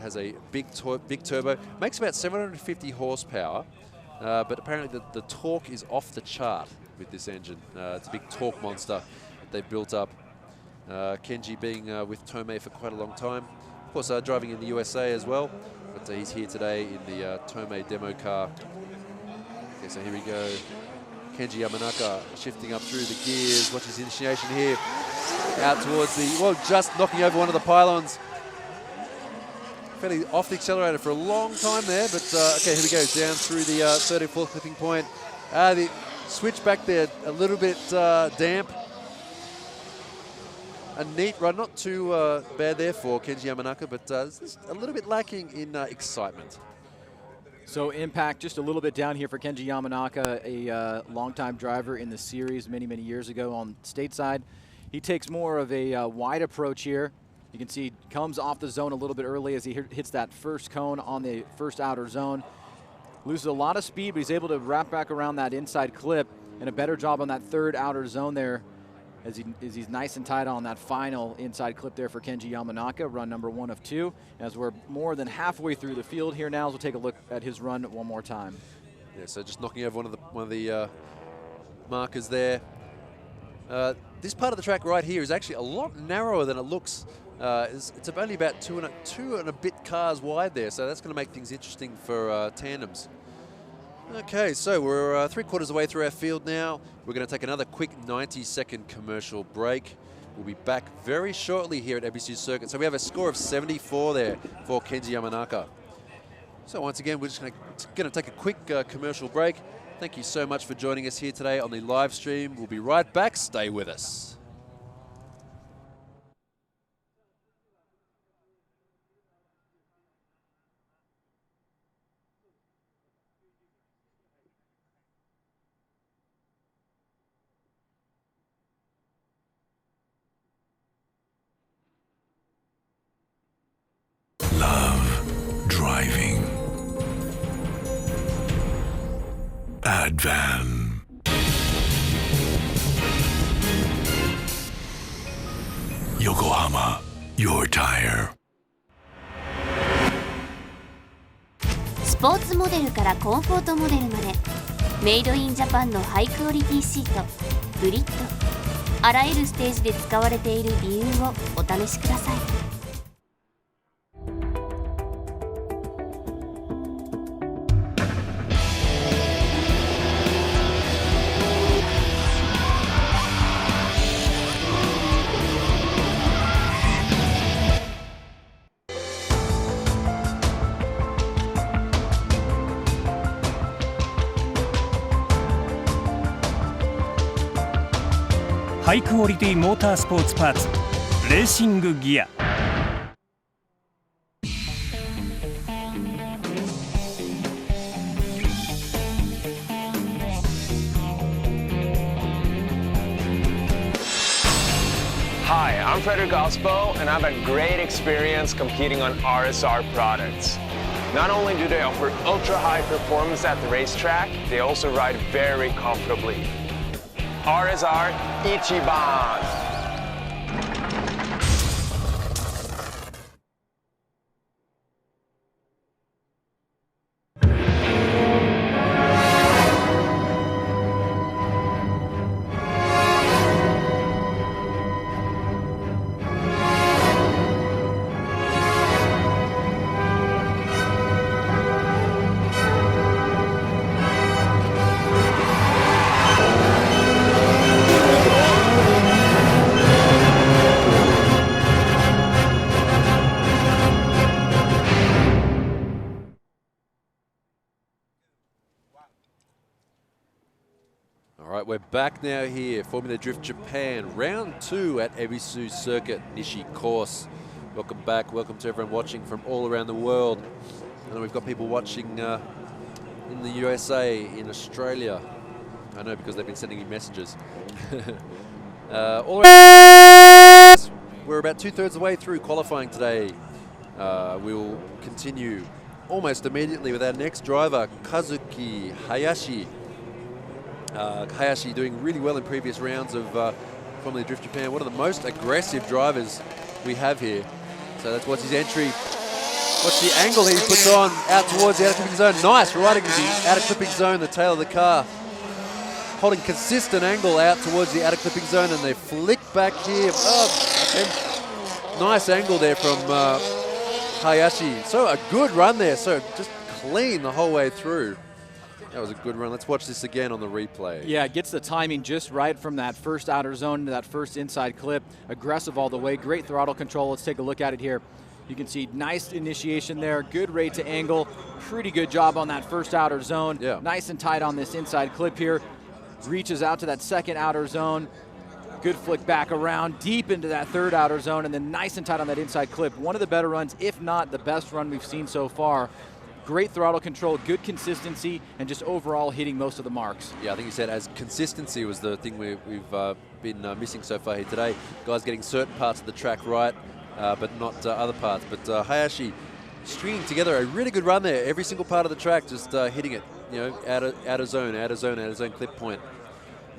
[SPEAKER 1] Has a big turbo, makes about 750 horsepower. but apparently the torque is off the chart with this engine. It's a big torque monster that they've built up. Kenji being with Tomei for quite a long time. Of course, driving in the USA as well, but he's here today in the Tomei demo car. Okay, so here we go. Kenji Yamanaka shifting up through the gears. Watch his initiation here. Out towards the, well, just knocking over one of the pylons. Fairly off the accelerator for a long time there, but okay, here we go. Down through the third and fourth clipping point. The switch back there, a little bit damp. A neat run, not too bad there for Kenji Yamanaka, but just a little bit lacking in excitement.
[SPEAKER 2] So impact just a little bit down here for Kenji Yamanaka, a longtime driver in the series many, many years ago on stateside. He takes more of a wide approach here. You can see he comes off the zone a little bit early as he hits that first cone on the first outer zone. Loses a lot of speed, but he's able to wrap back around that inside clip, and a better job on that third outer zone there as he's nice and tight on that final inside clip there for Kenji Yamanaka, run number 1 of 2. As we're more than halfway through the field here now, so we'll take a look at his run one more time.
[SPEAKER 1] Yeah, so just knocking over one of the markers there. This part of the track right here is actually a lot narrower than it looks. It's only about two and a bit cars wide there, so that's going to make things interesting for tandems. Okay, so we're 3/4 of the way through our field now. We're going to take another quick 90-second commercial break. We'll be back very shortly here at EBISU Circuit. So we have a score of 74 there for Kenji Yamanaka. So once again, we're just going to take a quick commercial break. Thank you so much for joining us here today on the live stream. We'll be right back. Stay with us.
[SPEAKER 3] Driving. Advan. Yokohama, your tire.
[SPEAKER 5] スポーツモデルからコンフォートモデルまでメイドインジャパンのハイクオリティシートブリッドあらゆるステージで使われている理由をお試しください。
[SPEAKER 6] ハイクオリティモータースポーツパーツレーシングギア。
[SPEAKER 7] Hi, I'm Frederick Osbo, and I've had great experience competing on RSR products. Not only do they offer ultra-high performance at the racetrack, they also ride very comfortably. RSR Ichiban.
[SPEAKER 1] We're back now here, Formula Drift Japan, round 2 at EBISU Circuit, Nishi course. Welcome back, welcome to everyone watching from all around the world. I know we've got people watching in the USA, in Australia. I know because they've been sending me messages. All around. We're about 2/3 of the way through qualifying today. We'll continue almost immediately with our next driver, Kazuki Hayashi. Hayashi doing really well in previous rounds of Formula Drift Japan. One of the most aggressive drivers we have here. So let's watch his entry. Watch the angle he puts on out towards the outer clipping zone. Nice, riding the outer clipping zone, the tail of the car. Holding consistent angle out towards the outer clipping zone, and they flick back here. Oh, okay. Nice angle there from Hayashi. So a good run there. So just clean the whole way through. That was a good run. Let's watch this again on the replay.
[SPEAKER 2] Yeah, gets the timing just right from that first outer zone to that first inside clip. Aggressive all the way. Great throttle control. Let's take a look at it here. You can see nice initiation there. Good rate to angle. Pretty good job on that first outer zone.
[SPEAKER 1] Yeah.
[SPEAKER 2] Nice and tight on this inside clip here. Reaches out to that second outer zone. Good flick back around, deep into that third outer zone, and then nice and tight on that inside clip. One of the better runs, if not the best run we've seen so far. Great throttle control, good consistency, and just overall hitting most of the marks.
[SPEAKER 1] Yeah, I think you said as consistency was the thing we've been missing so far here today. Guys getting certain parts of the track right, but not other parts. But Hayashi stringing together a really good run there. Every single part of the track, just hitting it, you know, out of zone clip point.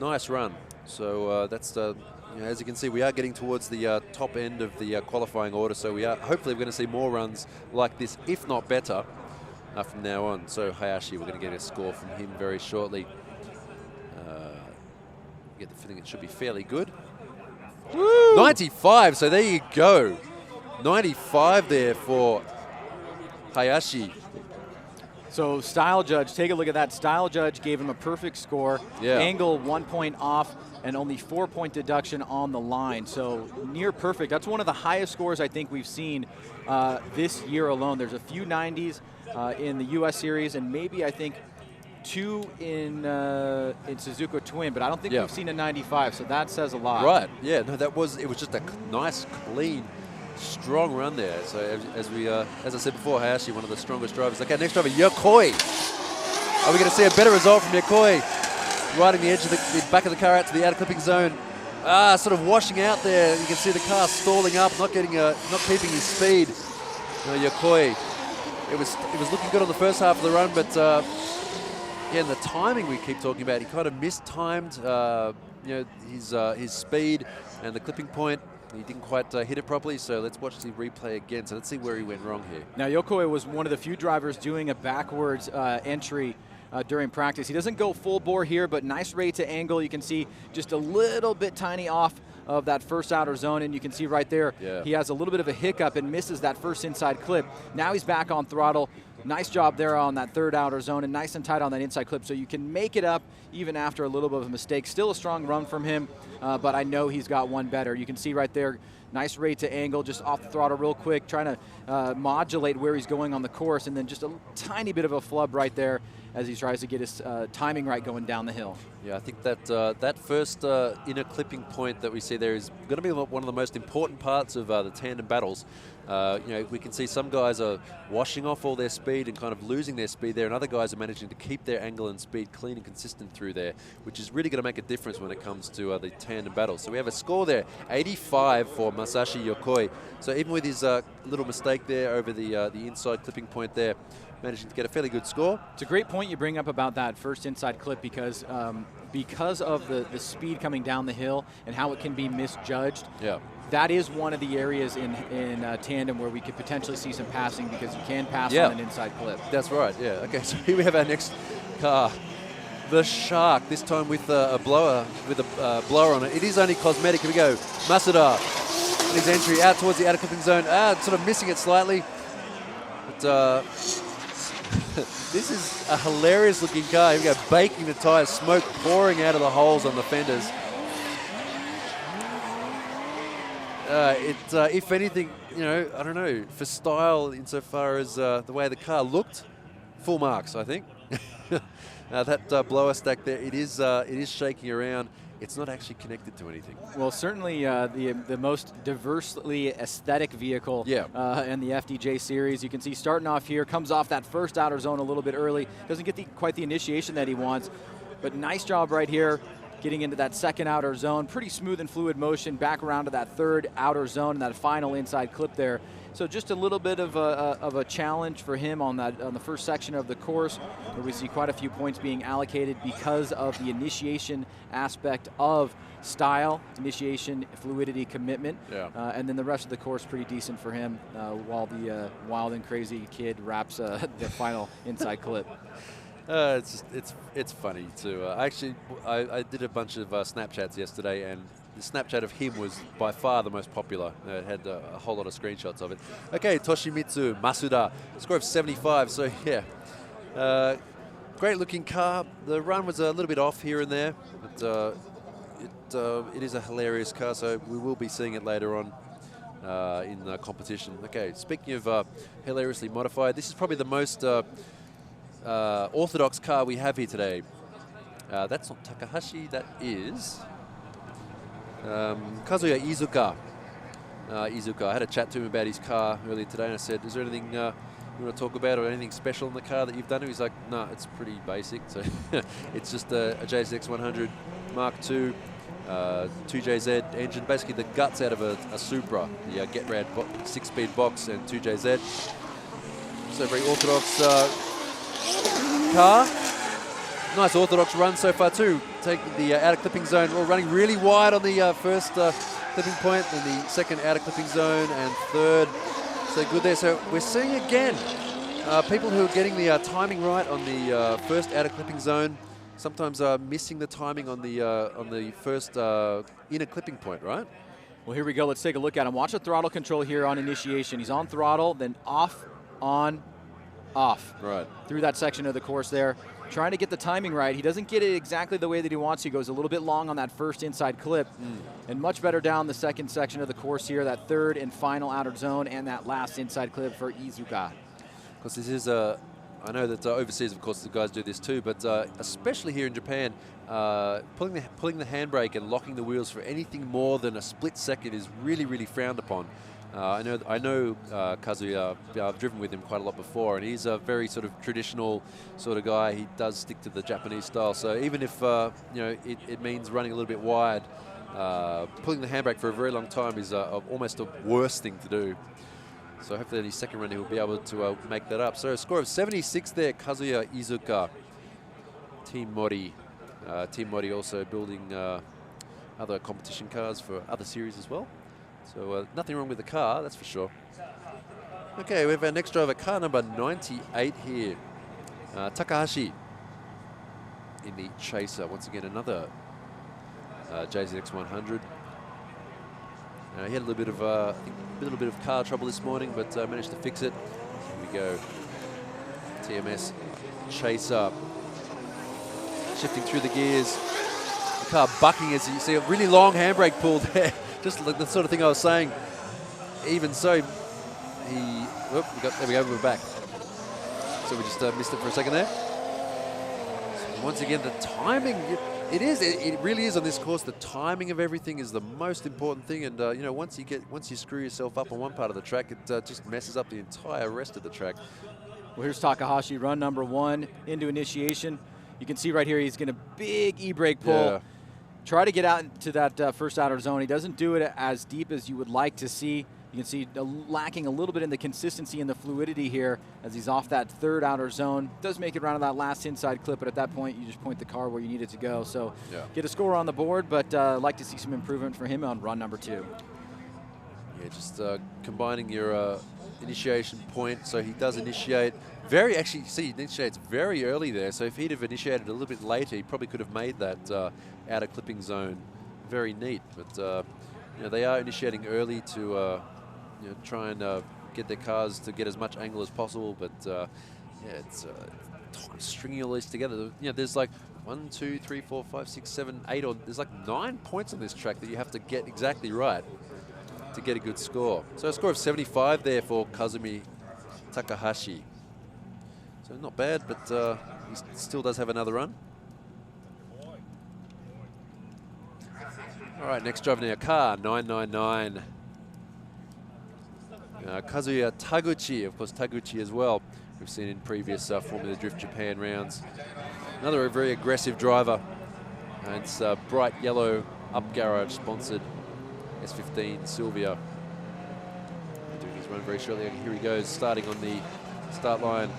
[SPEAKER 1] Nice run. So that's, you know, as you can see, we are getting towards the top end of the qualifying order. So hopefully we're going to see more runs like this, if not better, from now on. So Hayashi, we're going to get a score from him very shortly. Get the feeling it should be fairly good. Woo! 95, so there you go. 95 there for Hayashi.
[SPEAKER 2] So Style Judge, take a look at that. Style Judge gave him a perfect score.
[SPEAKER 1] Yeah.
[SPEAKER 2] Angle 1 point off and only 4-point deduction on the line. So near perfect. That's one of the highest scores I think we've seen this year alone. There's a few 90s in the U.S. series, and maybe I think 2 in Suzuka Twin, but I don't think we've seen a 95, so that says a lot.
[SPEAKER 1] Right, yeah, no, it was just a nice, clean, strong run there. So as I said before, Hayashi, one of the strongest drivers. Okay, next driver, Yokoi. Are we going to see a better result from Yokoi? Riding the edge of the back of the car out to the outer clipping zone. Sort of washing out there. You can see the car stalling up, not keeping his speed. Yokoi. It was looking good on the first half of the run, but and the timing we keep talking about, he kind of mistimed his speed and the clipping point. He didn't quite hit it properly, so let's watch the replay again. So let's see where he went wrong here.
[SPEAKER 2] Now, Yokoi was one of the few drivers doing a backwards entry during practice. He doesn't go full bore here, but nice rate to angle. You can see just a little bit tiny off of that first outer zone, and you can see right there, he has a little bit of a hiccup and misses that first inside clip. Now he's back on throttle. Nice job there on that third outer zone and nice and tight on that inside clip, so you can make it up even after a little bit of a mistake. Still a strong run from him, but I know he's got one better. You can see right there, nice rate to angle, just off the throttle real quick, trying to modulate where he's going on the course, and then just a tiny bit of a flub right there as he tries to get his timing right going down the hill.
[SPEAKER 1] Yeah, I think that that first inner clipping point that we see there is going to be one of the most important parts of the tandem battles. We can see some guys are washing off all their speed and kind of losing their speed there, and other guys are managing to keep their angle and speed clean and consistent through there, which is really going to make a difference when it comes to the tandem battles. So we have a score there, 85 for Masashi Yokoi. So even with his little mistake there over the inside clipping point there, managing to get a fairly good score.
[SPEAKER 2] It's a great point you bring up about that first inside clip because of the speed coming down the hill and how it can be misjudged.
[SPEAKER 1] Yeah.
[SPEAKER 2] That is one of the areas in tandem where we could potentially see some passing because you can pass on an inside clip.
[SPEAKER 1] That's right, yeah. Okay, so here we have our next car. The Shark, this time with a blower on it. It is only cosmetic. Here we go. Masuda in his entry out towards the outer clipping zone. Sort of missing it slightly. But this is a hilarious looking car. Here we go, baking the tires, smoke pouring out of the holes on the fenders. If anything, I don't know, for style insofar as the way the car looked, full marks, I think. That blower stack there, it is shaking around. It's not actually connected to anything.
[SPEAKER 2] Well, certainly the most diversely aesthetic vehicle in the FDJ series. You can see starting off here, comes off that first outer zone a little bit early, doesn't get quite the initiation that he wants, but nice job right here, getting into that second outer zone. Pretty smooth and fluid motion back around to that third outer zone and that final inside clip there. So just a little bit of a challenge for him on the first section of the course, where we see quite a few points being allocated because of the initiation aspect of style, initiation, fluidity, commitment.
[SPEAKER 1] Yeah.
[SPEAKER 2] And then the rest of the course pretty decent for him while the wild and crazy kid wraps the final inside clip.
[SPEAKER 1] It's funny too. I did a bunch of Snapchats yesterday, and the Snapchat of him was by far the most popular. It had a whole lot of screenshots of it. Okay, Toshimitsu Masuda, score of 75. So yeah, great looking car. The run was a little bit off here and there, but it is a hilarious car. So we will be seeing it later on in the competition. Okay, speaking of hilariously modified, this is probably the most Orthodox car we have here today. That's not Takahashi, that is Kazuya Iizuka. Iizuka. I had a chat to him about his car earlier today, and I said, is there anything you want to talk about or anything special in the car that you've done? And he's like, no, it's pretty basic. So it's just a JZX 100 Mark II 2JZ engine, basically the guts out of a Supra, the Get-Rad 6-speed box and 2JZ. So very Orthodox car. Nice Orthodox run so far too. Taking the outer clipping zone, or running really wide on the first clipping point, and the second outer clipping zone, and third. So good there. So we're seeing again people who are getting the timing right on the first outer clipping zone, sometimes missing the timing on the first inner clipping point, right?
[SPEAKER 2] Well, here we go. Let's take a look at him. Watch the throttle control here on initiation. He's on throttle, then off, on, off.
[SPEAKER 1] Right.
[SPEAKER 2] Through that section of the course there. Trying to get the timing right. He doesn't get it exactly the way that he wants. He goes a little bit long on that first inside clip, and much better down the second section of the course here, that third and final outer zone, and that last inside clip for Iizuka.
[SPEAKER 1] Because this is I know that overseas, of course, the guys do this too, but especially here in Japan, pulling the handbrake and locking the wheels for anything more than a split second is really, really frowned upon. I know Kazuya. I've driven with him quite a lot before, and he's a very sort of traditional sort of guy. He does stick to the Japanese style. So even if it means running a little bit wide, pulling the handbrake for a very long time is almost a worse thing to do. So hopefully in his second run he'll be able to make that up. So a score of 76 there, Kazuya Iizuka. Team Mori. Team Mori also building other competition cars for other series as well. So nothing wrong with the car, that's for sure. Okay, we have our next driver, car number 98 here. Takahashi in the Chaser. Once again, another JZX 100. He had a little bit of car trouble this morning, but managed to fix it. Here we go. TMS Chaser. Shifting through the gears. The car bucking as you see a really long handbrake pull there. Just like the sort of thing I was saying. Even so, there we go, we're back. So we just missed it for a second there. So once again, the timing, it really is on this course. The timing of everything is the most important thing. And once you screw yourself up on one part of the track, it just messes up the entire rest of the track.
[SPEAKER 2] Well, here's Takahashi, run number 1 into initiation. You can see right here he's getting a big e-brake pull.
[SPEAKER 1] Yeah.
[SPEAKER 2] Try to get out into that first outer zone. He doesn't do it as deep as you would like to see. You can see lacking a little bit in the consistency and the fluidity here as he's off that third outer zone. Does make it around to that last inside clip, but at that point you just point the car where you need it to go. So get a score on the board, but like to see some improvement for him on run number 2.
[SPEAKER 1] Yeah, just combining your initiation point. So he does initiate he initiates very early there. So if he'd have initiated a little bit later, he probably could have made that outer clipping zone very neat. But they are initiating early to try and get their cars to get as much angle as possible. But it's stringing all these together. There's like 1, 2, 3, 4, 5, 6, 7, 8, or there's like 9 points on this track that you have to get exactly right to get a good score. So a score of 75 there for Kazumi Takahashi. So not bad, but he still does have another run. All right, next driver now, car 999. Kazuya Taguchi, of course Taguchi as well. We've seen in previous Formula Drift Japan rounds. Another very aggressive driver. And it's bright yellow up garage sponsored S15 Sylvia. Doing his run very shortly. Here he goes, starting on the start line.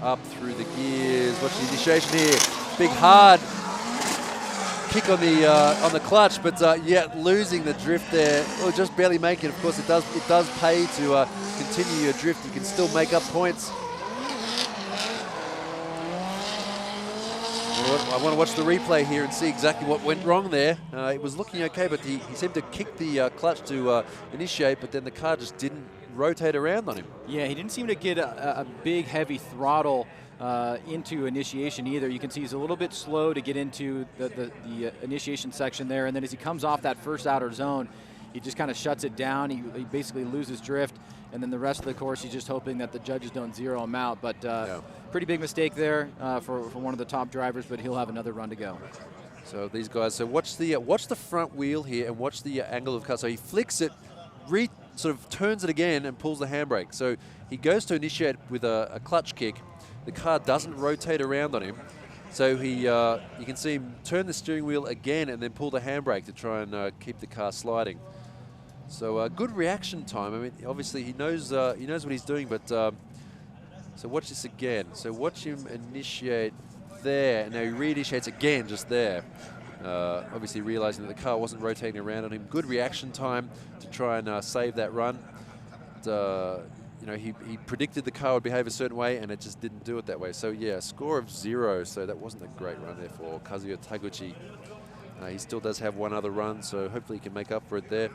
[SPEAKER 1] Up through the gears. Watch the initiation here. Big hard kick on the clutch, but yet losing the drift there. Or just barely make it. Of course, it does pay to continue your drift. You can still make up points. I want to watch the replay here and see exactly what went wrong there. It was looking okay, but he seemed to kick the clutch to initiate, but then the car just didn't rotate around on him.
[SPEAKER 2] Yeah, he didn't seem to get a big, heavy throttle into initiation either. You can see he's a little bit slow to get into the initiation section there, and then as he comes off that first outer zone, he just kind of shuts it down. He basically loses drift, and then the rest of the course, he's just hoping that the judges don't zero him out. But pretty big mistake there for one of the top drivers, but he'll have another run to go.
[SPEAKER 1] So these guys, so watch the front wheel here and watch the angle of the car. So he flicks it, sort of turns it again and pulls the handbrake. So he goes to initiate with a clutch kick. The car doesn't rotate around on him. So you can see him turn the steering wheel again and then pull the handbrake to try and keep the car sliding. So good reaction time. I mean, obviously he knows what he's doing, but so watch this again. So watch him initiate there, and now he re-initiates again just there. Obviously realizing that the car wasn't rotating around on him. Good reaction time to try and save that run. But, he predicted the car would behave a certain way, and it just didn't do it that way. So yeah, score of 0. So that wasn't a great run there for Kazuya Taguchi. He still does have one other run, so hopefully he can make up for it there.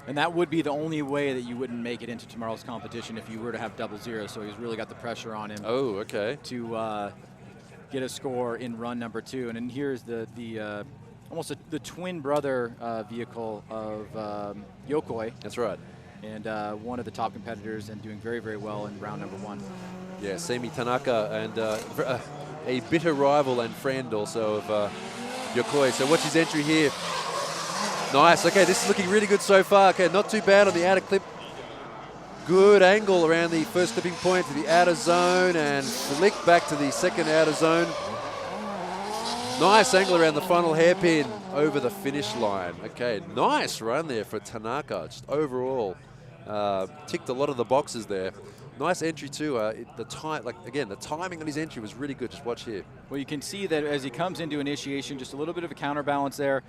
[SPEAKER 2] And that would be the only way that you wouldn't make it into tomorrow's competition if you were to have 0-0. So he's really got the pressure on him.
[SPEAKER 1] Oh, okay.
[SPEAKER 2] To get a score in run number 2. And then here's the almost the twin brother vehicle of Yokoi.
[SPEAKER 1] That's right.
[SPEAKER 2] And one of the top competitors and doing very, very well in round number 1.
[SPEAKER 1] Yeah, Semi Tanaka, and a bitter rival and friend also of Yokoi. So watch his entry here. Nice. Okay, this is looking really good so far. Okay, not too bad on the outer clip. Good angle around the first clipping point to the outer zone and flick back to the second outer zone. Nice angle around the final hairpin over the finish line. Okay, nice run there for Tanaka. Just overall, ticked a lot of the boxes there. Nice entry too. The timing on his entry was really good. Just watch here.
[SPEAKER 2] Well, you can see that as he comes into initiation, just a little bit of a counterbalance there,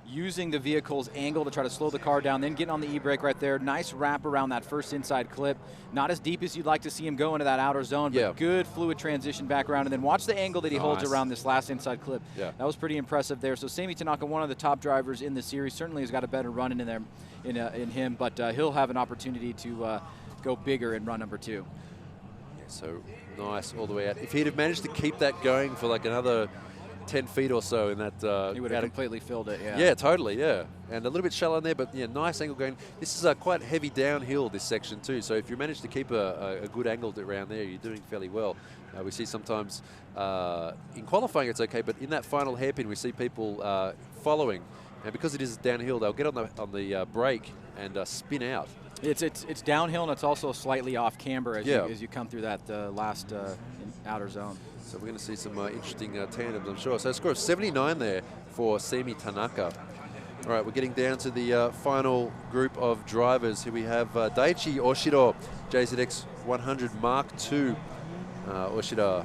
[SPEAKER 2] using the vehicle's angle to try to slow the car down, then getting on the e-brake right there. Nice wrap around that first inside clip. Not as deep as you'd like to see him go into that outer zone, but good fluid transition back around. And then watch the angle that he holds around this last inside clip. Yeah. That was pretty impressive there. So Semi Tanaka, one of the top drivers in the series, certainly has got a better run in there in him, but he'll have an opportunity to go bigger in run number 2.
[SPEAKER 1] Yeah, so nice all the way out. If he'd have managed to keep that going for like another 10 feet or so in that.
[SPEAKER 2] He would have completely filled it, yeah.
[SPEAKER 1] Yeah, totally, yeah. And a little bit shallow in there, but yeah, nice angle going. This is quite heavy downhill, this section too, so if you manage to keep a good angle around there, you're doing fairly well. We see sometimes in qualifying it's okay, but in that final hairpin we see people following, and because it is downhill, they'll get on the brake and spin out.
[SPEAKER 2] It's downhill, and it's also slightly off camber as you come through that last outer zone.
[SPEAKER 1] So we're going to see some interesting tandems, I'm sure. So a score of 79 there for Semi Tanaka. All right, we're getting down to the final group of drivers. Here we have Daichi Oshiro, JZX 100 Mark II. Oshiro.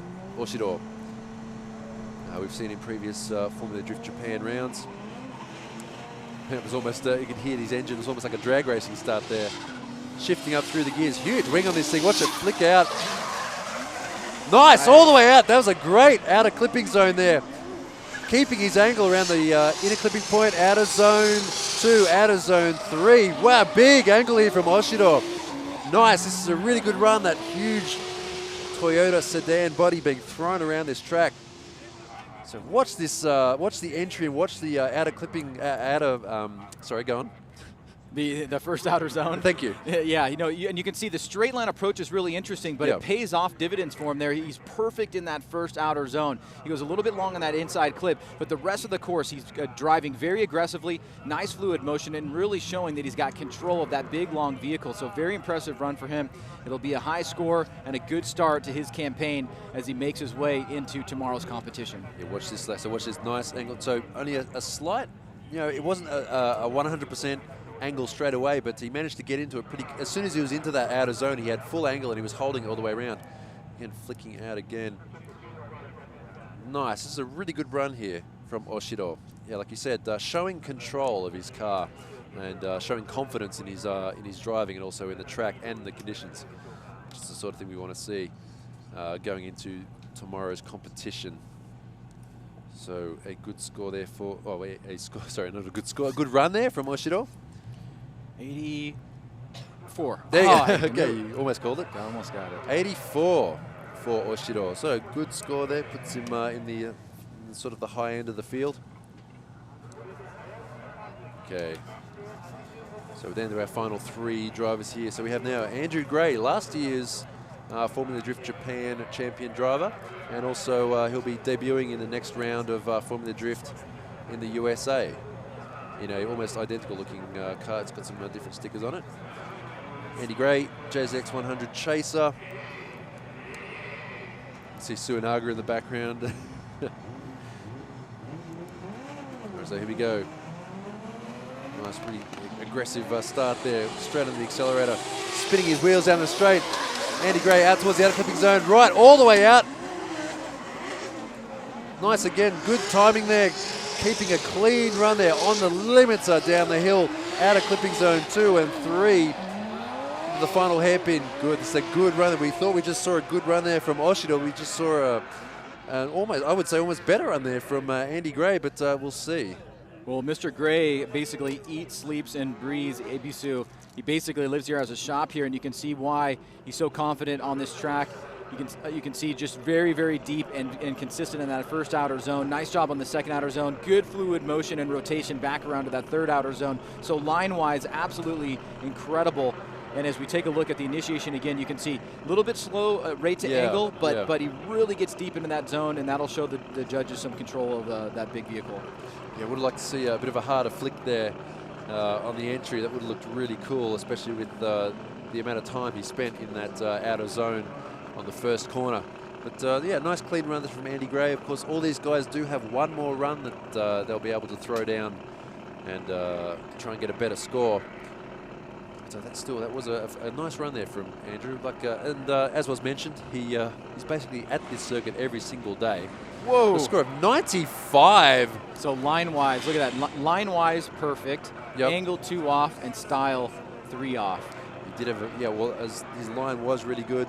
[SPEAKER 1] We've seen in previous Formula Drift Japan rounds. It was almost, you could hear his engine, it was almost like a drag racing start there. Shifting up through the gears. Huge wing on this thing. Watch it flick out. Nice, all the way out. That was a great outer clipping zone there. Keeping his angle around the inner clipping point, outer zone 2, outer zone 3. Wow, big angle here from Oshiro. Nice, this is a really good run. That huge Toyota sedan body being thrown around this track. So watch this, watch the entry and watch the outer clipping, sorry, go on.
[SPEAKER 2] The first outer zone.
[SPEAKER 1] Thank you.
[SPEAKER 2] Yeah, and you can see the straight line approach is really interesting, but it pays off dividends for him there. He's perfect in that first outer zone. He goes a little bit long on that inside clip, but the rest of the course, he's driving very aggressively, nice fluid motion, and really showing that he's got control of that big, long vehicle. So very impressive run for him. It'll be a high score and a good start to his campaign as he makes his way into tomorrow's competition.
[SPEAKER 1] Yeah, watch this. So watch this nice angle. So only a slight, it wasn't a 100%. angle straight away, but he managed to get into it as soon as he was into that outer zone, he had full angle and he was holding it all the way around. Again, flicking out again. Nice. This is a really good run here from Oshiro. Yeah, like you said, showing control of his car and showing confidence in his driving and also in the track and the conditions. Which is the sort of thing we want to see going into tomorrow's competition. So a good score there for, sorry, not a good score, a good run there from Oshiro.
[SPEAKER 2] 84.
[SPEAKER 1] There you go. Okay, you almost called it.
[SPEAKER 2] I almost got it.
[SPEAKER 1] 84 for Oshiro. So a good score there, puts him in the sort of the high end of the field. Okay. So then to our final 3 drivers here. So we have now Andrew Gray, last year's Formula Drift Japan champion driver, and also he'll be debuting in the next round of Formula Drift in the USA in a almost identical looking car. It's got some different stickers on it. Andy Gray, JZX 100 Chaser. You see Suinaga in the background. So here we go. Nice, pretty aggressive start there. Straight on the accelerator, spinning his wheels down the straight. Andy Gray out towards the outer clipping zone, right all the way out. Nice again, good timing there. Keeping a clean run there on the limiter down the hill. Outer clipping zone 2 and 3. The final hairpin. Good. It's a good run. We thought we just saw a good run there from Oshiro. We just saw an almost, I would say, almost better run there from Andy Gray, but we'll see.
[SPEAKER 2] Well, Mr. Gray basically eats, sleeps, and breathes EBISU. He basically lives here as a shop here, and you can see why he's so confident on this track. You can see just very, very deep and consistent in that first outer zone. Nice job on the second outer zone. Good fluid motion and rotation back around to that third outer zone. So line-wise, absolutely incredible. And as we take a look at the initiation again, you can see a little bit slow rate to angle, but he really gets deep into that zone, and that'll show the judges some control of that big vehicle.
[SPEAKER 1] Yeah, would have liked to see a bit of a harder flick there on the entry. That would have looked really cool, especially with the amount of time he spent in that outer zone on the first corner. But yeah, nice clean run from Andy Gray. Of course, all these guys do have one more run that they'll be able to throw down and try and get a better score. So that was a nice run there from Andrew. And as was mentioned, he's basically at this circuit every single day.
[SPEAKER 2] Whoa!
[SPEAKER 1] A score of 95.
[SPEAKER 2] So line-wise, look at that. Line-wise, perfect.
[SPEAKER 1] Yep.
[SPEAKER 2] Angle 2 off and style 3 off.
[SPEAKER 1] He did have as his line was really good.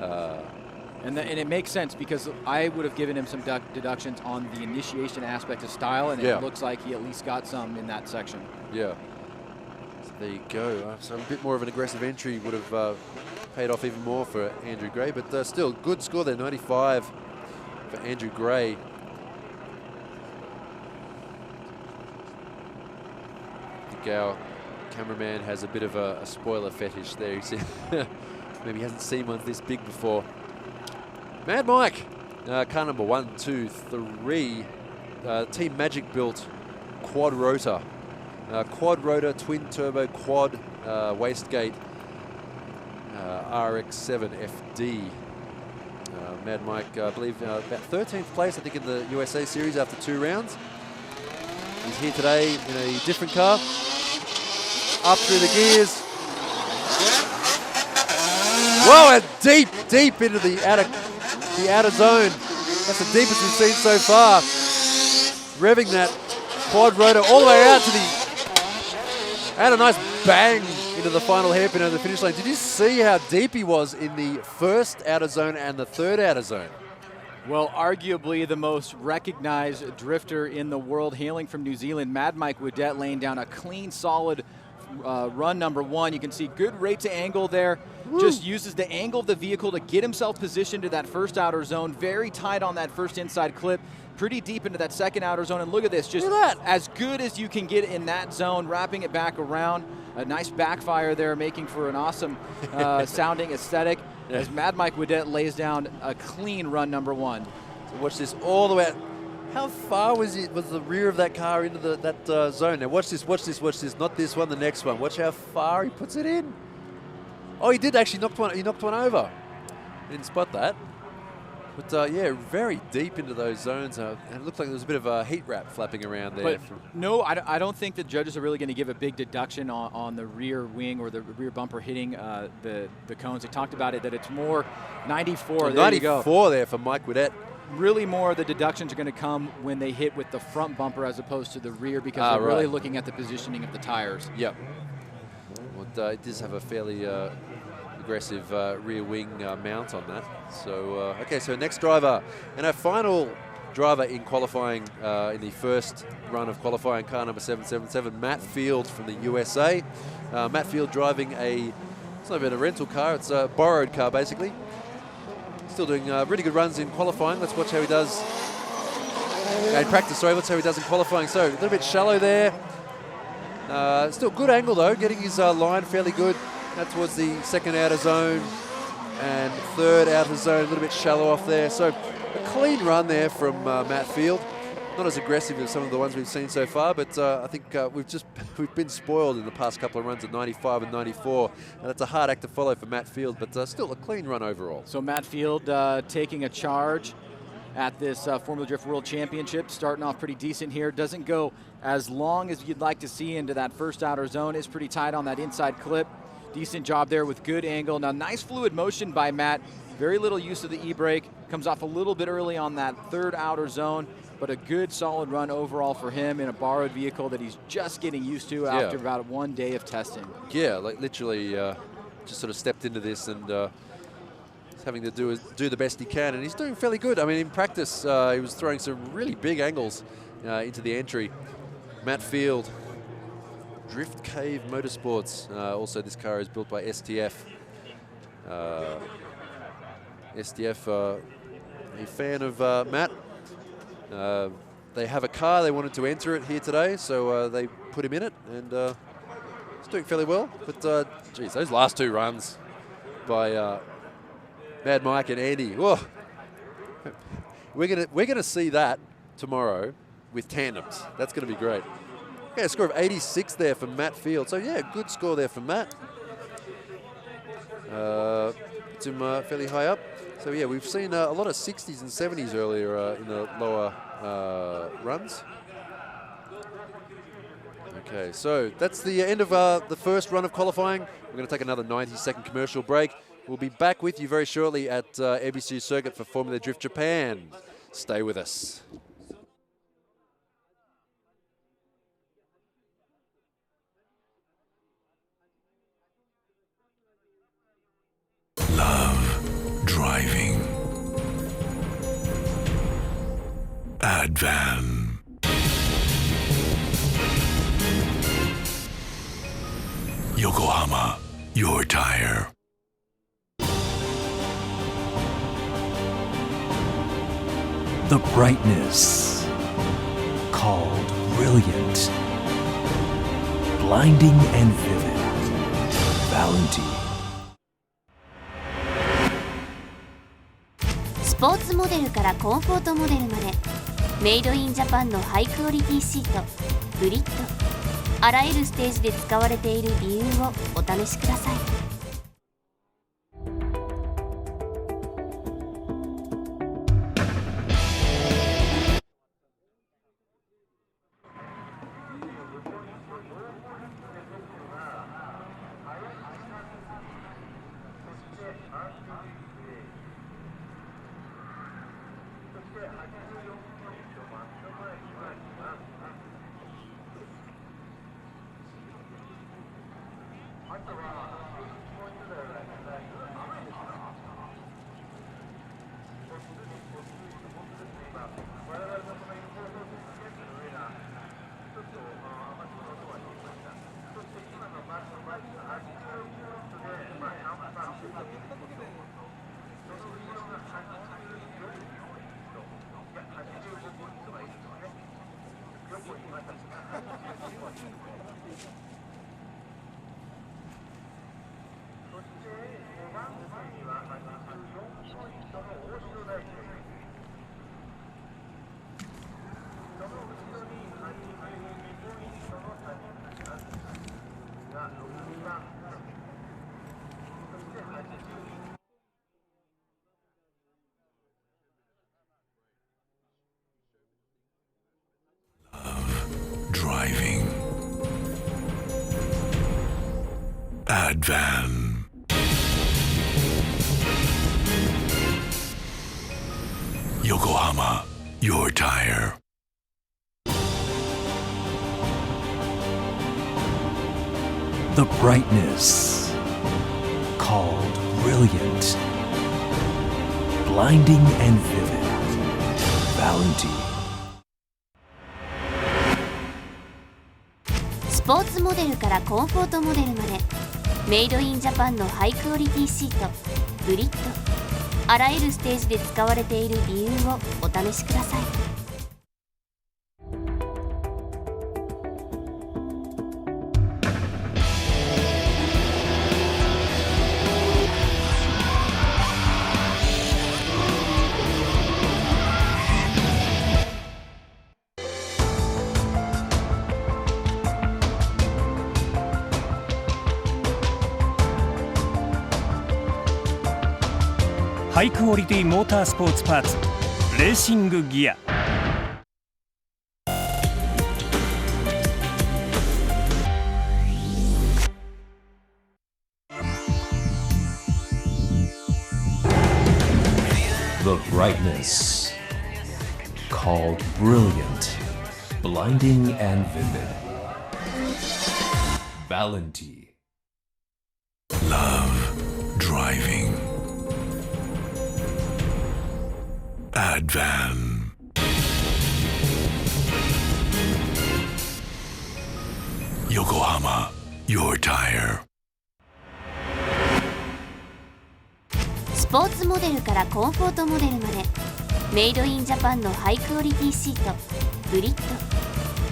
[SPEAKER 2] And it makes sense because I would have given him some deductions on the initiation aspect of style, and it looks like he at least got some in that section.
[SPEAKER 1] Yeah. So there you go. So a bit more of an aggressive entry would have paid off even more for Andrew Gray, but still good score there, 95 for Andrew Gray. I think our cameraman has a bit of a spoiler fetish there. You see, maybe he hasn't seen one this big before. Mad Mike, car number 1, 2, 3. Team Magic built quad rotor. Quad rotor, twin turbo, quad wastegate RX-7 FD. Mad Mike, I believe, about 13th place, I think, in the USA Series after 2 rounds. He's here today in a different car. Up through the gears. Whoa, and deep into the outer zone. That's the deepest we've seen so far. Revving that quad rotor all the way out to and a nice bang into the final hairpin of the finish line. Did you see how deep he was in the first outer zone and the third outer zone?
[SPEAKER 2] Well, arguably the most recognized drifter in the world, hailing from New Zealand, Mad Mike Woodette, laying down a clean, solid run number 1. You can see good rate to angle there. Woo. Just uses the angle of the vehicle to get himself positioned to that first outer zone. Very tight on that first inside clip. Pretty deep into that second outer zone. And look at this, just as good as you can get in that zone, wrapping it back around. A nice backfire there, making for an awesome sounding aesthetic as Mad Mike Woodette lays down a clean run number 1.
[SPEAKER 1] So watch this all the way out. How far was the rear of that car into that zone? Now watch this. Not this one, the next one. Watch how far he puts it in. Oh, he did actually knock one. He knocked one over. I didn't spot that. But yeah, very deep into those zones. And it looked like there was a bit of a heat wrap flapping around there.
[SPEAKER 2] But no, I don't think the judges are really going to give a big deduction on the rear wing or the rear bumper hitting the cones. They talked about it, that it's more 94.
[SPEAKER 1] 94 there for Mike Widet.
[SPEAKER 2] Really more the deductions are going to come when they hit with the front bumper as opposed to the rear, because they're really looking at the positioning of the tires.
[SPEAKER 1] Yep. Well, it does have a fairly aggressive rear wing mount on that. So, okay, so next driver, and our final driver in qualifying in the first run of qualifying, car number 777, Matt Field from the USA. Matt Field driving it's not even a rental car, it's a borrowed car basically. Still doing really good runs in qualifying. Let's watch how he does in practice. Sorry, let's see how he does in qualifying. So a little bit shallow there. Still good angle though, getting his line fairly good. That's towards the second outer zone and third outer zone, a little bit shallow off there. So a clean run there from Matt Field. Not as aggressive as some of the ones we've seen so far, but I think we've been spoiled in the past couple of runs at 95 and 94, and it's a hard act to follow for Matt Field, but still a clean run overall.
[SPEAKER 2] So Matt Field taking a charge at this Formula Drift World Championship, starting off pretty decent here. Doesn't go as long as you'd like to see into that first outer zone. Is pretty tight on that inside clip. Decent job there with good angle. Now, nice fluid motion by Matt. Very little use of the e-brake. Comes off a little bit early on that third outer zone, but a good solid run overall for him in a borrowed vehicle that he's just getting used to after about 1 day of testing.
[SPEAKER 1] Yeah, like literally just sort of stepped into this and he's having to do the best he can, and he's doing fairly good. I mean, in practice, he was throwing some really big angles into the entry. Matt Field, Drift Cave Motorsports. Also, this car is built by STF. STF, a fan of Matt. They have a car, they wanted to enter it here today, so they put him in it, and he's doing fairly well. But geez, those last two runs by Mad Mike and Andy, whoa. We're gonna see that tomorrow with tandems. That's gonna be great. Okay, a score of 86 there for Matt Field. So yeah, good score there for Matt. It's him fairly high up. So yeah, we've seen a lot of 60s and 70s earlier in the lower runs. Okay, so that's the end of the first run of qualifying. We're going to take another 90-second commercial break. We'll be back with you very shortly at EBISU Circuit for Formula Drift Japan. Stay with us.
[SPEAKER 3] Love driving. Advan. Yokohama, your tire.
[SPEAKER 4] The brightness called brilliant, blinding and vivid, Valentine.
[SPEAKER 5] スポーツモデルからコンフォートモデルまでメイドインジャパンのハイクオリティシートブリッド、あらゆるステージで使われている理由をお試しください。
[SPEAKER 3] driving. Advan. Yokohama, your tire.
[SPEAKER 4] The brightness called brilliant, blinding and vivid. Valentine.
[SPEAKER 5] スポーツモデルからコンフォートモデルまでメイドインジャパンのハイクオリティシートグリッドあらゆるステージで使われている理由をお試しください。
[SPEAKER 6] ハイクオリティモータースポーツパーツレーシングギア。
[SPEAKER 4] The brightness called brilliant, blinding and vivid. Valentine.
[SPEAKER 3] Love driving. Advan. Yokohama, your tire.
[SPEAKER 5] スポーツモデルからコンフォートモデルまでメイドインジャパンのハイクオリティシートグリッド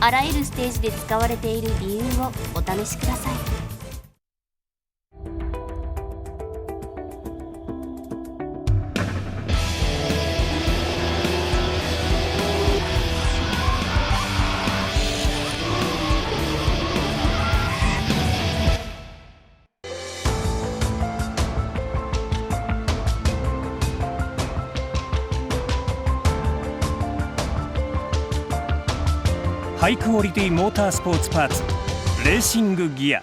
[SPEAKER 5] あらゆるステージで使われている理由をお試しください。
[SPEAKER 6] ハイクオリティモータースポーツパーツレーシングギア。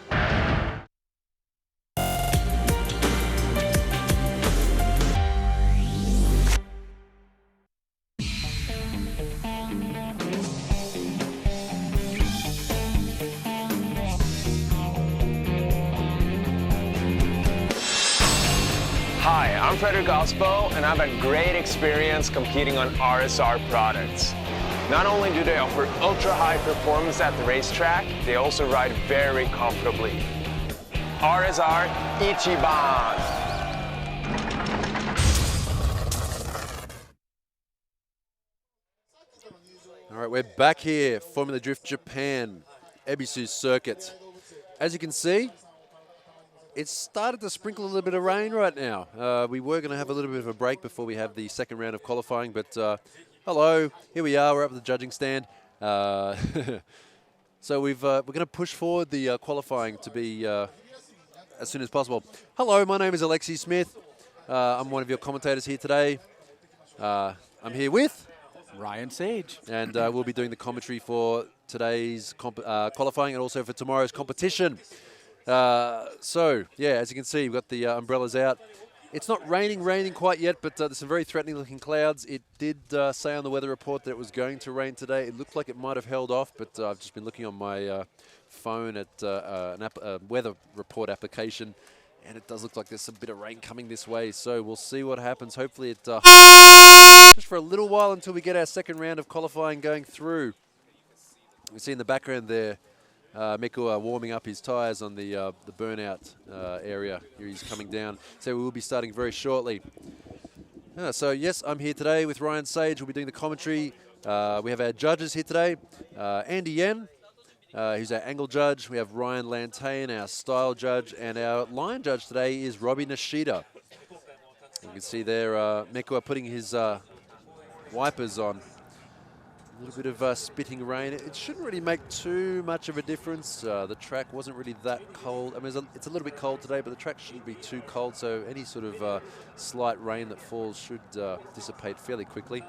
[SPEAKER 7] Hi, I'm Frederick Osbo, and I've had great experience competing on RSR products. Not only do they offer ultra-high performance at the racetrack, they also ride very comfortably. RSR Ichiban!
[SPEAKER 1] All right, we're back here, Formula Drift Japan, EBISU circuit. As you can see, it's started to sprinkle a little bit of rain right now. We were going to have a little bit of a break before we have the second round of qualifying, but hello, here we are, we're up at the judging stand. So we're going to push forward the qualifying to be as soon as possible. Hello, my name is Alexi Smith. I'm one of your commentators here today. I'm here with
[SPEAKER 2] Ryan Sage.
[SPEAKER 1] and we'll be doing the commentary for today's qualifying and also for tomorrow's competition. So, yeah, as you can see, we've got the umbrellas out. It's not raining quite yet, but there's some very threatening looking clouds. It did say on the weather report that it was going to rain today. It looked like it might have held off, but I've just been looking on my phone at a weather report application, and it does look like there's a bit of rain coming this way. So we'll see what happens. Hopefully it just for a little while until we get our second round of qualifying going through. You see in the background there, Miku warming up his tyres on the burnout area. Here he's coming down. So we will be starting very shortly. So yes, I'm here today with Ryan Sage. We'll be doing the commentary. We have our judges here today. Andy Yen, who's our angle judge. We have Ryan Lantain, our style judge. And our line judge today is Robbie Nishida. You can see there Miku putting his wipers on. A little bit of spitting rain. It shouldn't really make too much of a difference. The track wasn't really that cold. I mean, it's a little bit cold today, but the track shouldn't be too cold, so any sort of slight rain that falls should dissipate fairly quickly.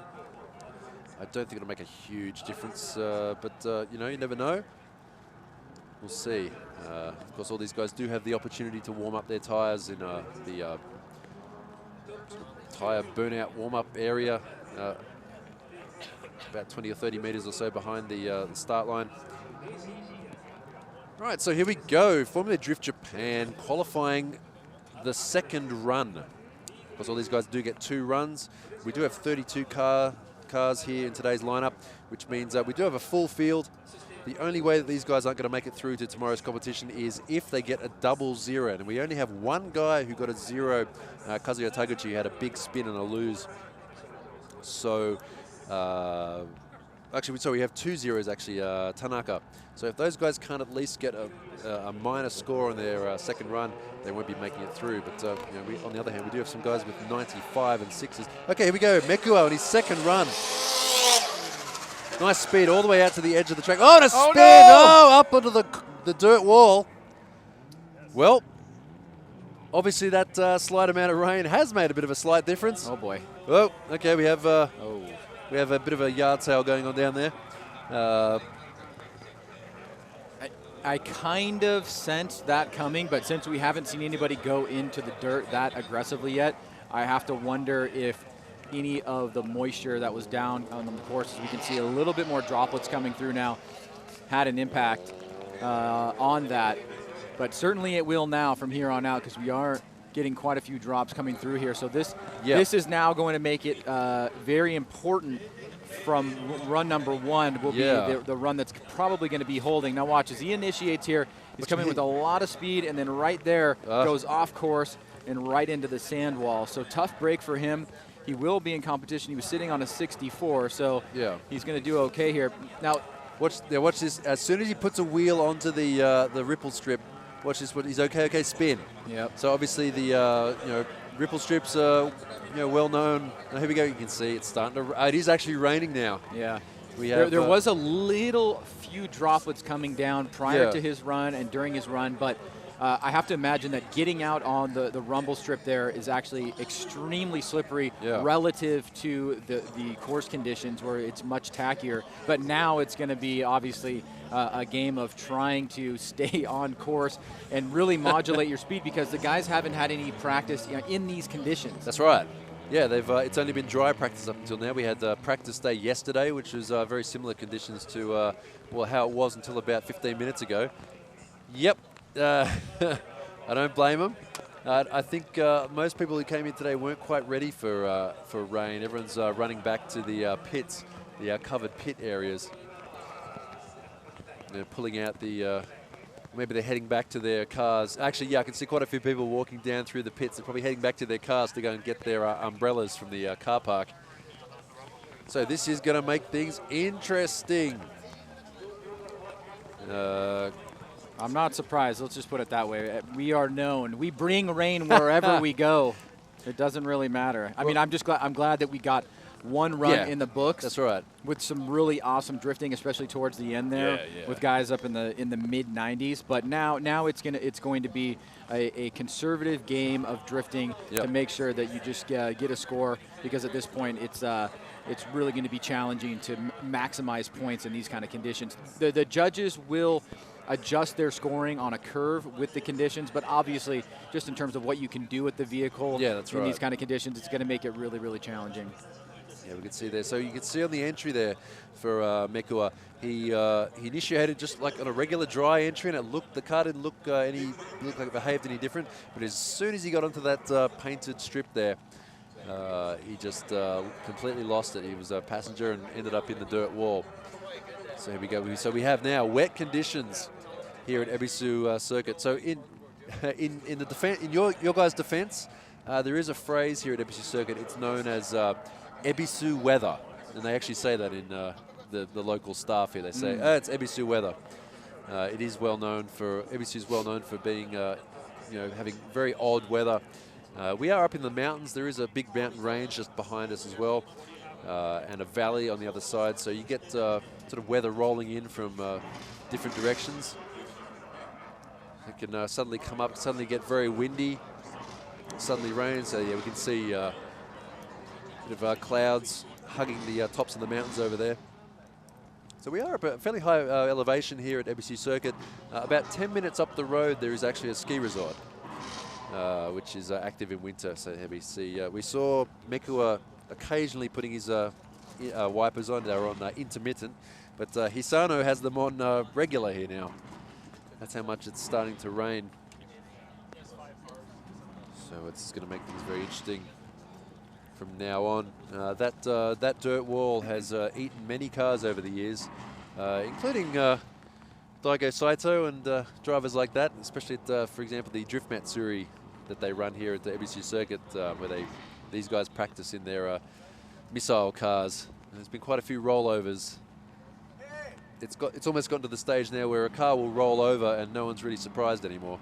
[SPEAKER 1] I don't think it'll make a huge difference, but you know, you never know. we'll see. Of course, all these guys do have the opportunity to warm up their tires in the tire burnout warm-up area, about 20 or 30 meters or so behind the start line. Right, so here we go. Formula Drift Japan qualifying the second run. Because all these guys do get 2 runs. We do have 32 cars here in today's lineup, which means we do have a full field. The only way that these guys aren't going to make it through to tomorrow's competition is if they get a double 0. And we only have one guy who got a 0. Kazuya Taguchi had a big spin and a lose. So, actually, so we have 2 zeros, actually, Tanaka. So if those guys can't at least get a minor score on their second run, they won't be making it through. But you know, on the other hand, we do have some guys with 95 and 6s. Okay, here we go. Mekua on his second run. Nice speed all the way out to the edge of the track. Oh, and a spin! No! Oh, up onto the dirt wall. Well, obviously that slight amount of rain has made a bit of a slight difference.
[SPEAKER 2] Oh boy.
[SPEAKER 1] Oh, okay. We have a bit of a yard sale going on down there.
[SPEAKER 2] I kind of sensed that coming, but since we haven't seen anybody go into the dirt that aggressively yet, I have to wonder if any of the moisture that was down on the courses, we can see a little bit more droplets coming through now, had an impact on that. But certainly it will now from here on out, because we are getting quite a few drops coming through here. So this is now going to make it very important from run number 1 will be the run that's probably going to be holding. Now watch, as he initiates here, he's coming with a lot of speed, and then right there goes off course and right into the sand wall. So tough break for him. He will be in competition. He was sitting on a 64, so he's going to do okay here. Now,
[SPEAKER 1] watch this. As soon as he puts a wheel onto the ripple strip, watch this. He's okay, spin.
[SPEAKER 2] Yep.
[SPEAKER 1] So obviously the ripple strips are well known. Now here we go. You can see it's starting to. It is actually raining now.
[SPEAKER 2] Yeah.
[SPEAKER 1] We have,
[SPEAKER 2] there was a little few droplets coming down prior to his run and during his run, but I have to imagine that getting out on the rumble strip there is actually extremely slippery relative to the course conditions where it's much tackier. But now it's going to be obviously a game of trying to stay on course and really modulate your speed, because the guys haven't had any practice in these conditions.
[SPEAKER 1] That's right. Yeah, they've. It's only been dry practice up until now. We had practice day yesterday, which was very similar conditions to how it was until about 15 minutes ago. Yep. I don't blame them. I think most people who came in today weren't quite ready for rain. Everyone's running back to the pits, the covered pit areas. They're pulling out the. Maybe they're heading back to their cars. Actually, yeah, I can see quite a few people walking down through the pits. They're probably heading back to their cars to go and get their umbrellas from the car park. So this is going to make things interesting.
[SPEAKER 2] I'm not surprised. Let's just put it that way. We are known. We bring rain wherever we go. It doesn't really matter. I mean, I'm glad that we got one run in the books.
[SPEAKER 1] That's right.
[SPEAKER 2] With some really awesome drifting, especially towards the end there, with guys up in the mid 90s. But now it's going to be a conservative game of drifting to make sure that you just get a score, because at this point it's really going to be challenging to maximize points in these kind of conditions. The judges will adjust their scoring on a curve with the conditions, but obviously just in terms of what you can do with the vehicle in these kind of conditions, it's going to make it really, really challenging.
[SPEAKER 1] Yeah, we can see there. So you can see on the entry there for Mekua, he initiated just like on a regular dry entry, and the car didn't look like it behaved any different. But as soon as he got onto that painted strip there, he just completely lost it. He was a passenger and ended up in the dirt wall. So here we go. So we have now wet conditions here at EBISU circuit. So in the defense, in your guys' defense, there is a phrase here at EBISU circuit. It's known as EBISU weather, and they actually say that in the local staff here. They say, it's EBISU weather. It is well known for, EBISU is well known for being, having very odd weather. We are up in the mountains. There is a big mountain range just behind us as well, and a valley on the other side. So you get sort of weather rolling in from different directions. It can suddenly come up, suddenly get very windy, suddenly rain. So yeah, we can see a bit of clouds hugging the tops of the mountains over there. So we are at a fairly high elevation here at EBISU Circuit. About 10 minutes up the road, there is actually a ski resort, which is active in winter. So here we see, we saw Mekua occasionally putting his wipers on. They were on intermittent, but Hisano has them on regular here now. That's how much it's starting to rain. So it's going to make things very interesting from now on. That dirt wall has eaten many cars over the years, including Daigo Saito and drivers like that, especially at, for example, the Drift Matsuri that they run here at the EBISU Circuit, where these guys practice in their missile cars. And there's been quite a few rollovers. It's almost gotten to the stage now where a car will roll over and no one's really surprised anymore.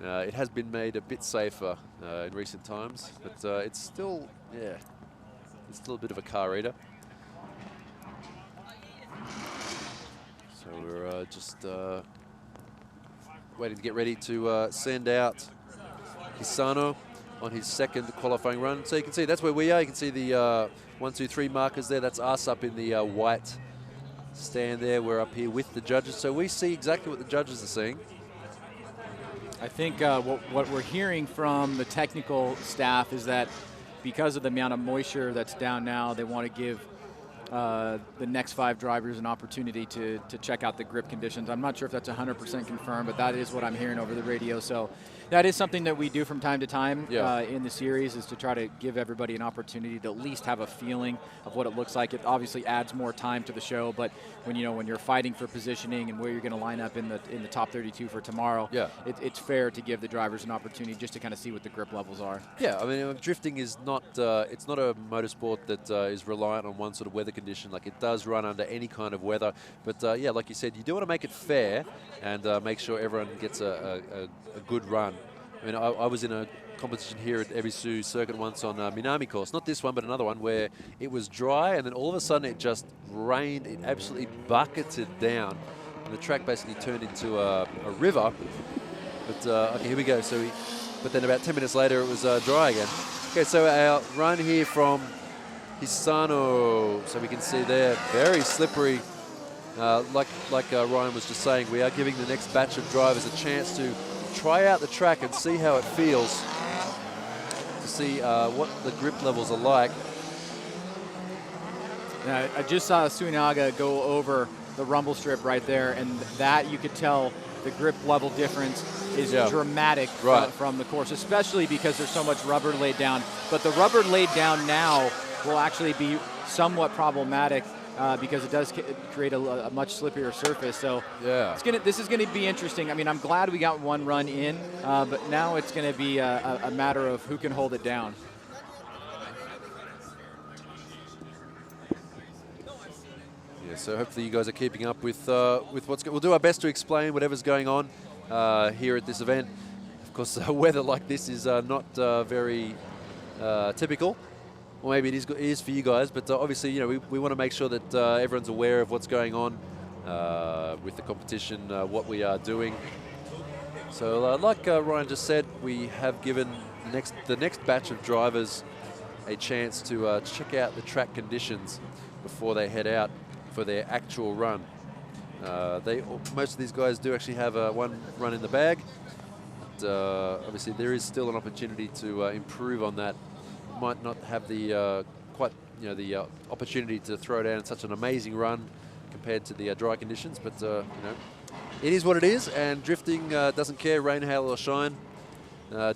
[SPEAKER 1] It has been made a bit safer in recent times, but it's still, it's still a bit of a car eater. So we're just waiting to get ready to send out Hisano on his second qualifying run. So you can see that's where we are. You can see the 1, 2, 3 markers there. That's us up in the white stand there. We're up here with the judges. So we see exactly what the judges are seeing.
[SPEAKER 2] I think what we're hearing from the technical staff is that because of the amount of moisture that's down now, they want to give the next 5 drivers an opportunity to check out the grip conditions. I'm not sure if that's 100% confirmed, but that is what I'm hearing over the radio. So that is something that we do from time to time in the series, is to try to give everybody an opportunity to at least have a feeling of what it looks like. It obviously adds more time to the show, but when you're fighting for positioning and where you're going to line up in the top 32 for tomorrow, it's fair to give the drivers an opportunity just to kind of see what the grip levels are. Yeah, I mean, drifting is not it's not a motorsport that is reliant on one sort of weather condition. Like, it does run under any kind of weather, but yeah, like you said, you do want to make it fair and make sure everyone gets a good run. I mean, I was in a competition here at EBISU Circuit once on Minami course, not this one, but another one, where it was dry and then all of a sudden it just rained. It absolutely bucketed down and the track basically turned into a river. But okay, here we go. So but then about 10 minutes later it was dry again. Okay, so our run here from Hisano, so we can see there, very slippery. Like Ryan was just saying, we are giving the next batch of drivers a chance to try out the track and see how it feels, to see what the grip levels are like. Now, I just saw Suinaga go over the rumble strip right there, and that you could tell the grip level difference is dramatic from the course, especially because there's so much rubber laid down. But the rubber laid down now will actually be somewhat problematic because it does create a much slippier surface. So this is going to be interesting. I mean, I'm glad we got one run in, but now it's going to be a matter of who can hold it down.
[SPEAKER 1] Yeah, so hopefully you guys are keeping up with what's going on. We'll do our best to explain whatever's going on here at this event. Of course, weather like this is not very typical. Or maybe it is for you guys, but obviously, we want to make sure that everyone's aware of what's going on with the competition, what we are doing. So, like Ryan just said, we have given the next batch of drivers a chance to check out the track conditions before they head out for their actual run. Most of these guys do actually have one run in the bag. But, obviously, there is still an opportunity to improve on that. Might not have the the opportunity to throw down such an amazing run compared to the dry conditions, but it is what it is, and drifting doesn't care, rain, hail or shine,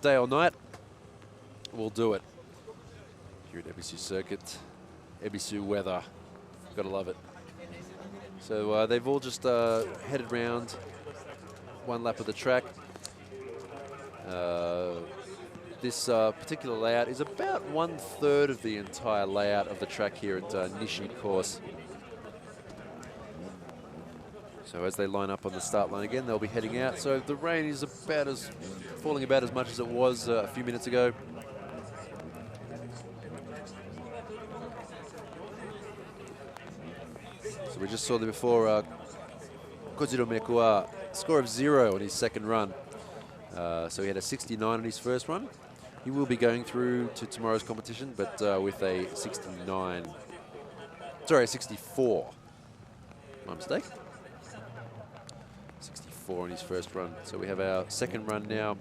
[SPEAKER 1] day or night, we'll do it. Here at EBISU Circuit, EBISU weather, gotta love it. So they've all just headed round one lap of the track. This particular layout is about 1/3 of the entire layout of the track here at Nishi course. So as they line up on the start line again, they'll be heading out. So the rain is falling about as much as it was a few minutes ago. So we just saw there before, Kojiro Mekua, score of 0 on his second run. So he had a 69 on his first run. He will be going through to tomorrow's competition, but with a 64. my mistake. 64 on his first run. So we have our second run now.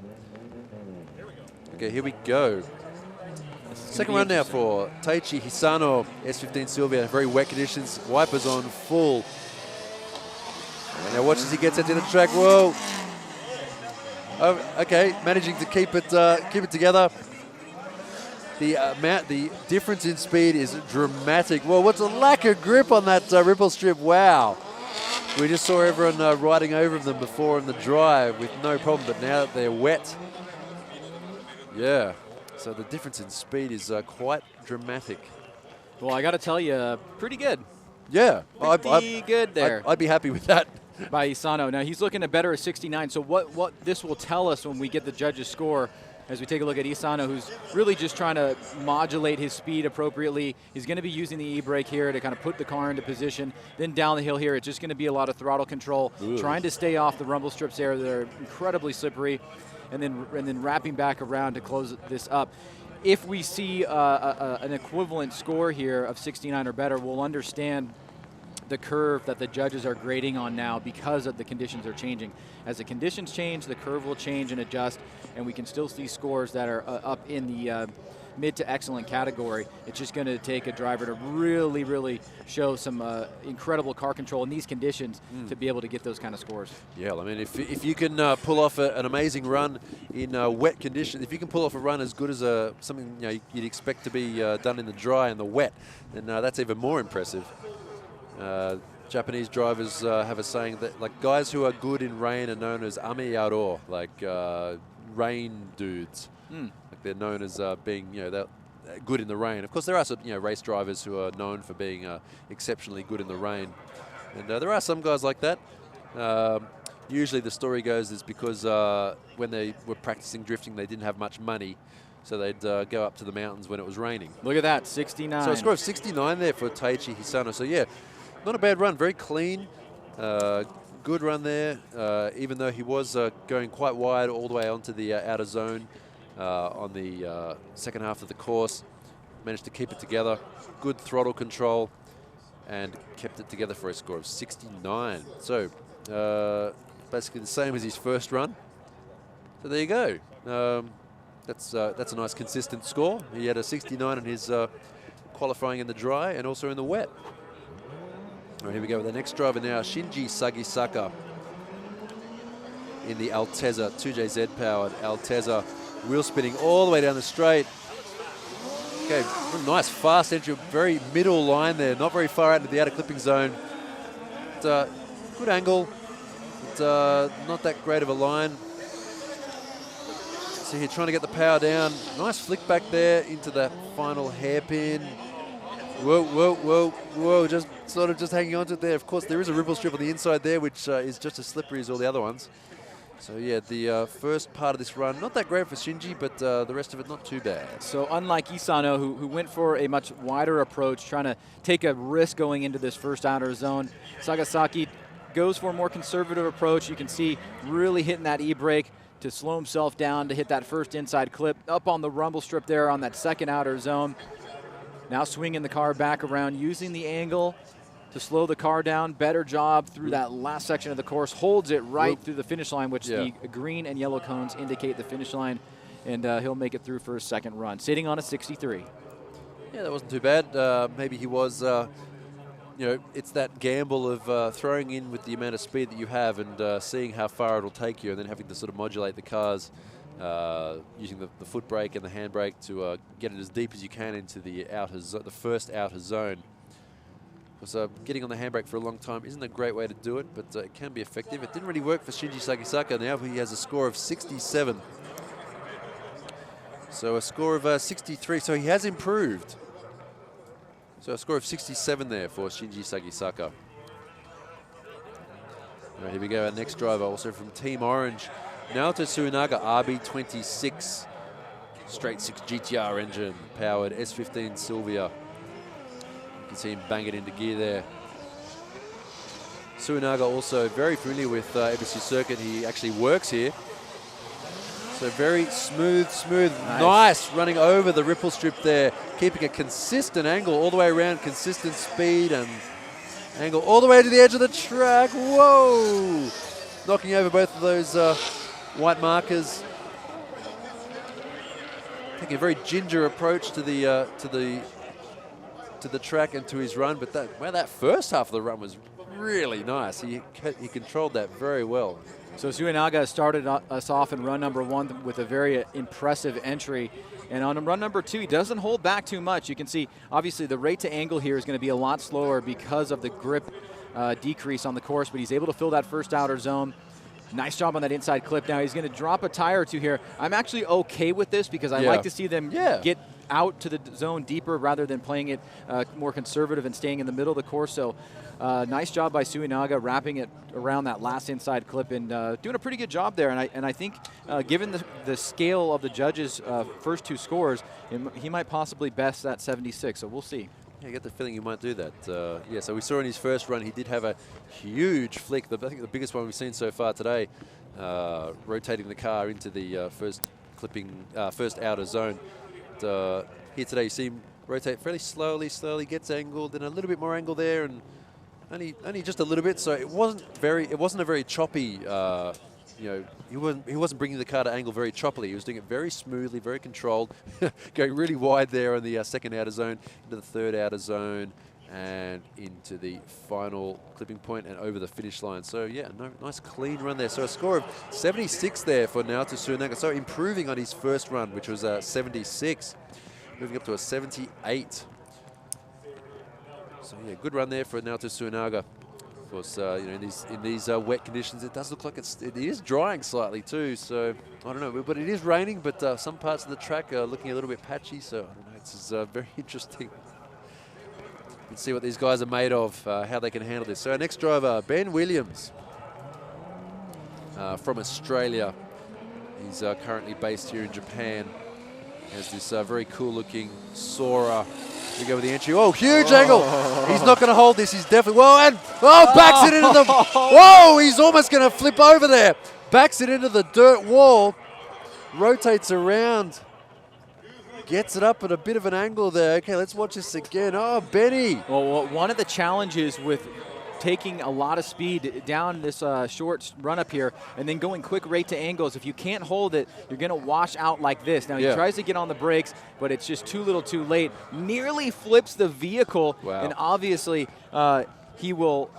[SPEAKER 1] Okay, here we go. Second run now for Taichi Hisano, S15 Sylvia. Very wet conditions, wipers on full. And now watch as he gets into the track. Whoa. Oh, okay, managing to keep it together. The difference in speed is dramatic. Well, what's a lack of grip on that ripple strip? Wow. We just saw everyone riding over them before in the dry with no problem, but now that they're wet, yeah. So the difference in speed is quite dramatic.
[SPEAKER 2] Well, I got to tell you, pretty good.
[SPEAKER 1] Yeah.
[SPEAKER 2] Pretty good there.
[SPEAKER 1] I'd be happy with that.
[SPEAKER 2] By Hisano. Now, he's looking at better at 69. So what this will tell us when we get the judges' score, as we take a look at Hisano, who's really just trying to modulate his speed appropriately. He's going to be using the e-brake here to kind of put the car into position. Then down the hill here, it's just going to be a lot of throttle control, trying to stay off the rumble strips there that are incredibly slippery, and then wrapping back around to close this up. If we see an equivalent score here of 69 or better, we'll understand the curve that the judges are grading on now because of the conditions are changing. As the conditions change, the curve will change and adjust, and we can still see scores that are up in the mid to excellent category. It's just going to take a driver to really, really show some incredible car control in these conditions to be able to get those kind of scores. Yeah, I mean, if you can pull off an amazing run in wet conditions, if you can pull off a run as good as something you'd expect to be done in the dry and the wet, then that's even more impressive. Japanese drivers have a saying that like guys who are good in rain are known as ame yaro, like rain dudes. Like they're known as being they're good in the rain. Of course, there are some race drivers who are known for being exceptionally good in the rain, and there are some guys like that. Usually, the story goes is because when they were practicing drifting, they didn't have much money. So they'd go up to the mountains when it was raining. Look at that, 69. So a score of 69 there for Taichi Hisano. So yeah, not a bad run, very clean. Good run there, even though he was going quite wide all the way onto the outer zone on the second half of the course. Managed to keep it together. Good throttle control and kept it together for a score of 69. So basically the same as his first run. So there you go. That's a nice consistent score. He had a 69 in his qualifying in the dry and also in the wet. All right, here we go with the next driver now, Shinji Sagisaka in the Altezza, 2JZ powered Altezza, wheel spinning all the way down the straight. Okay, nice fast entry, very middle line there, not very far out into the outer clipping zone. But, good angle, but not that great of a line. So here trying to get the power down. Nice flick back there into that final hairpin. Whoa, whoa, whoa, whoa, just sort of just hanging on to it there. Of course, there is a ripple strip on the inside there, which is just as slippery as all the other ones. So yeah, the first part of this run, not that great for Shinji, but the rest of it not too bad. So unlike Hisano, who went for a much wider approach, trying to take a risk going into this first outer zone, Sagasaki goes for a more conservative approach. You can see really hitting that e-brake to slow himself down to hit that first inside clip, up on the rumble strip there on that second outer zone. Now swinging the car back around, using the angle to slow the car down. Better job through that last section of the course. Holds it right through the finish line, which the green and yellow cones indicate the finish line. And he'll make it through for his second run, sitting on a 63. Yeah, that wasn't too bad. Maybe he was, it's that gamble of throwing in with the amount of speed that you have and seeing how far it'll take you and then having to sort of modulate the cars. Using the foot brake and the hand brake to get it as deep as you can into the the first outer zone. Because getting on the handbrake for a long time isn't a great way to do it, but it can be effective. It didn't really work for Shinji Sagisaka. Now he has a score of 67. So a score of 63. So he has improved. So a score of 67 there for Shinji Sagisaka. All right, here we go. Our next driver, also from Team Orange, Naoto Suinaga, RB26, straight 6 GTR engine, powered S15 Sylvia. You can see him bang it into gear there. Suinaga also very familiar with EBISU circuit. He actually works here. So very smooth, nice running over the ripple strip there, keeping a consistent angle all the way around, consistent speed, and
[SPEAKER 1] Angle all the way to the edge of the track. Whoa! Knocking over both of those white markers. Taking a very ginger approach to the track and to his run, but that first half of the run was really nice. He controlled that very well.
[SPEAKER 2] So Suinaga started us off in run number 1 with a very impressive entry. And on run number 2, he doesn't hold back too much. You can see, obviously, the rate to angle here is going to be a lot slower because of the grip decrease on the course, but he's able to fill that first outer zone. Nice job on that inside clip. Now he's going to drop a tire or two here. I'm actually okay with this because I like to see them get out to the zone deeper rather than playing it more conservative and staying in the middle of the course. So nice job by Suinaga wrapping it around that last inside clip and doing a pretty good job there. And I think given the scale of the judges' first 2 scores, he might possibly best that 76. So we'll see.
[SPEAKER 1] Yeah, I get the feeling he might do that. Yeah, so we saw in his first run, he did have a huge flick. I think the biggest one we've seen so far today, rotating the car into the first outer zone. But, here today, you see him rotate fairly slowly, gets angled, and a little bit more angle there, and only just a little bit. So it wasn't a very choppy. He wasn't bringing the car to angle very choppily. He was doing it very smoothly, very controlled, going really wide there on the second outer zone, into the third outer zone, and into the final clipping point and over the finish line. So yeah, nice clean run there. So a score of 76 there for Naoto Suinaga. So improving on his first run, which was 76, moving up to a 78. So yeah, good run there for Naoto Suinaga. Of course, in these wet conditions, it does look like it is drying slightly too. So I don't know, but it is raining. But some parts of the track are looking a little bit patchy. So I don't know, it's very interesting. Let's see what these guys are made of, how they can handle this. So our next driver, Ben Williams, from Australia. He's currently based here in Japan. Has this very cool-looking Sora. We go with the entry. Oh, huge angle. He's not going to hold this. He's definitely, backs it into the, he's almost going to flip over there. Backs it into the dirt wall, rotates around, gets it up at a bit of an angle there. Okay, let's watch this again. Oh, Benny.
[SPEAKER 2] Well, one of the challenges with taking a lot of speed down this short run up here and then going quick rate to angles, if you can't hold it, you're going to wash out like this. Now he tries to get on the brakes, but it's just too little too late. Nearly flips the vehicle, and obviously he will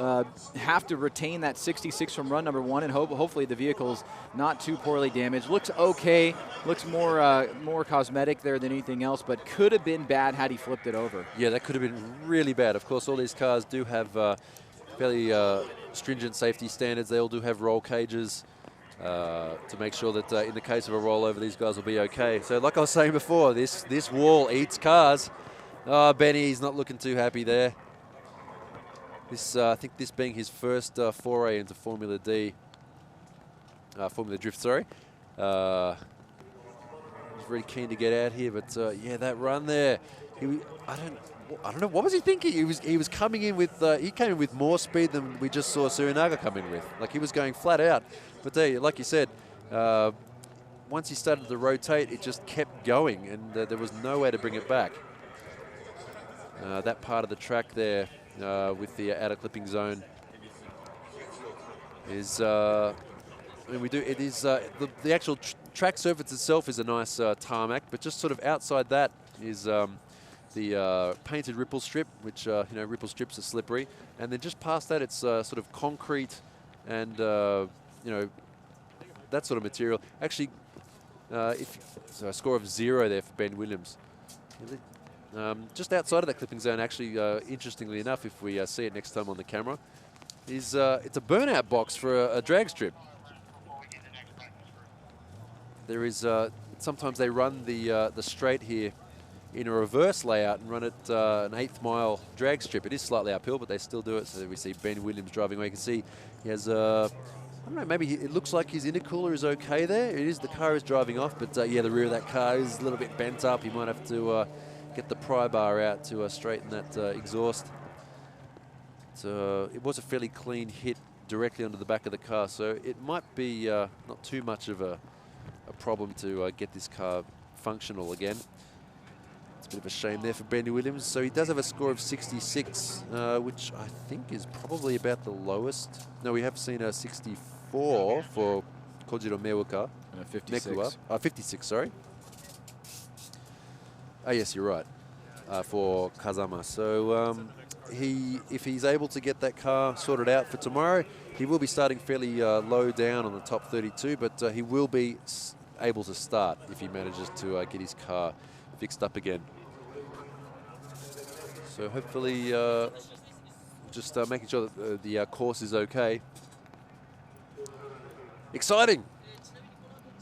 [SPEAKER 2] have to retain that 66 from run number 1, and hopefully the vehicle's not too poorly damaged. Looks okay, looks more cosmetic there than anything else, but could have been bad had he flipped it over.
[SPEAKER 1] Yeah, that could have been really bad. Of course, all these cars do have fairly stringent safety standards. They all do have roll cages to make sure that in the case of a rollover, these guys will be okay. So like I was saying before, this wall eats cars. Oh, Benny's not looking too happy there. I think this being his first foray into Formula Drift, sorry. He's very keen to get out here, but yeah, that run there, I don't know, what was he thinking? He was coming in with, he came in with more speed than we just saw Suinaga come in with. Like, he was going flat out. But there, like you said, once he started to rotate, it just kept going, and there was no way to bring it back. That part of the track there with the outer clipping zone is, the actual track surface itself is a nice tarmac, but just sort of outside that is the painted ripple strip, which, ripple strips are slippery. And then just past that, it's sort of concrete and, that sort of material. Actually, so a score of 0 there for Ben Williams. Just outside of that clipping zone, actually, interestingly enough, if we see it next time on the camera, is it's a burnout box for a drag strip. There is, sometimes they run the straight here in a reverse layout and run it an 1/8 mile drag strip. It is slightly uphill, but they still do it. So we see Ben Williams driving away. You can see he has, I don't know, maybe it looks like his intercooler is okay there. The car is driving off, but yeah, the rear of that car is a little bit bent up. He might have to get the pry bar out to straighten that exhaust. So it was a fairly clean hit directly onto the back of the car, so it might be not too much of a problem to get this car functional again. It's a bit of a shame there for Ben Williams. So he does have a score of 66, which I think is probably about the lowest. No, we have seen a 64 for Kojiro Mewuka.
[SPEAKER 2] And a 56.
[SPEAKER 1] 56, sorry. Oh, yes, you're right, for Kazama. So if he's able to get that car sorted out for tomorrow, he will be starting fairly low down on the top 32, but he will be able to start if he manages to get his car fixed up again. So hopefully just making sure that the course is okay. Exciting.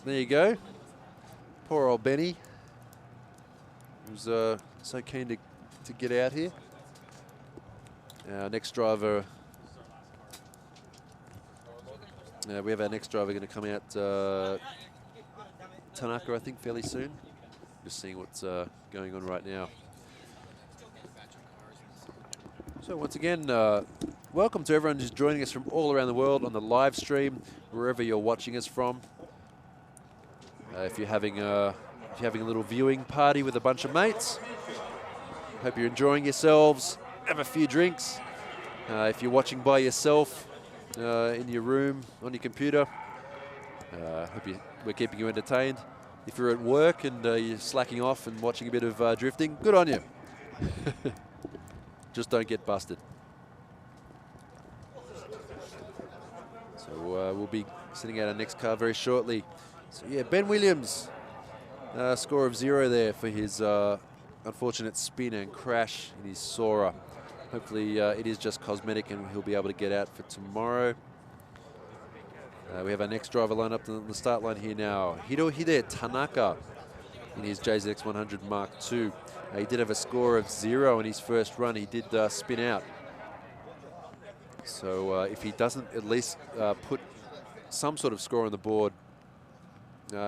[SPEAKER 1] There you go. Poor old Benny. He was so keen to get out here. Our next driver, we have our next driver going to come out, Tanaka, I think, fairly soon. Just seeing what's going on right now. So once again, welcome to everyone who's joining us from all around the world on the live stream, wherever you're watching us from. If you're having a little viewing party with a bunch of mates, hope you're enjoying yourselves. Have a few drinks. If you're watching by yourself in your room on your computer, hope we're keeping you entertained. If you're at work and you're slacking off and watching a bit of drifting, good on you. Just don't get busted. So we'll be sending out our next car very shortly. So yeah, Ben Williams, score of 0 there for his unfortunate spin and crash in his Sora. Hopefully it is just cosmetic and he'll be able to get out for tomorrow. We have our next driver lined up on the start line here now. Hirohide Tanaka in his JZX 100 Mark II. He did have a score of 0 in his first run. He did spin out. So if he doesn't at least put some sort of score on the board,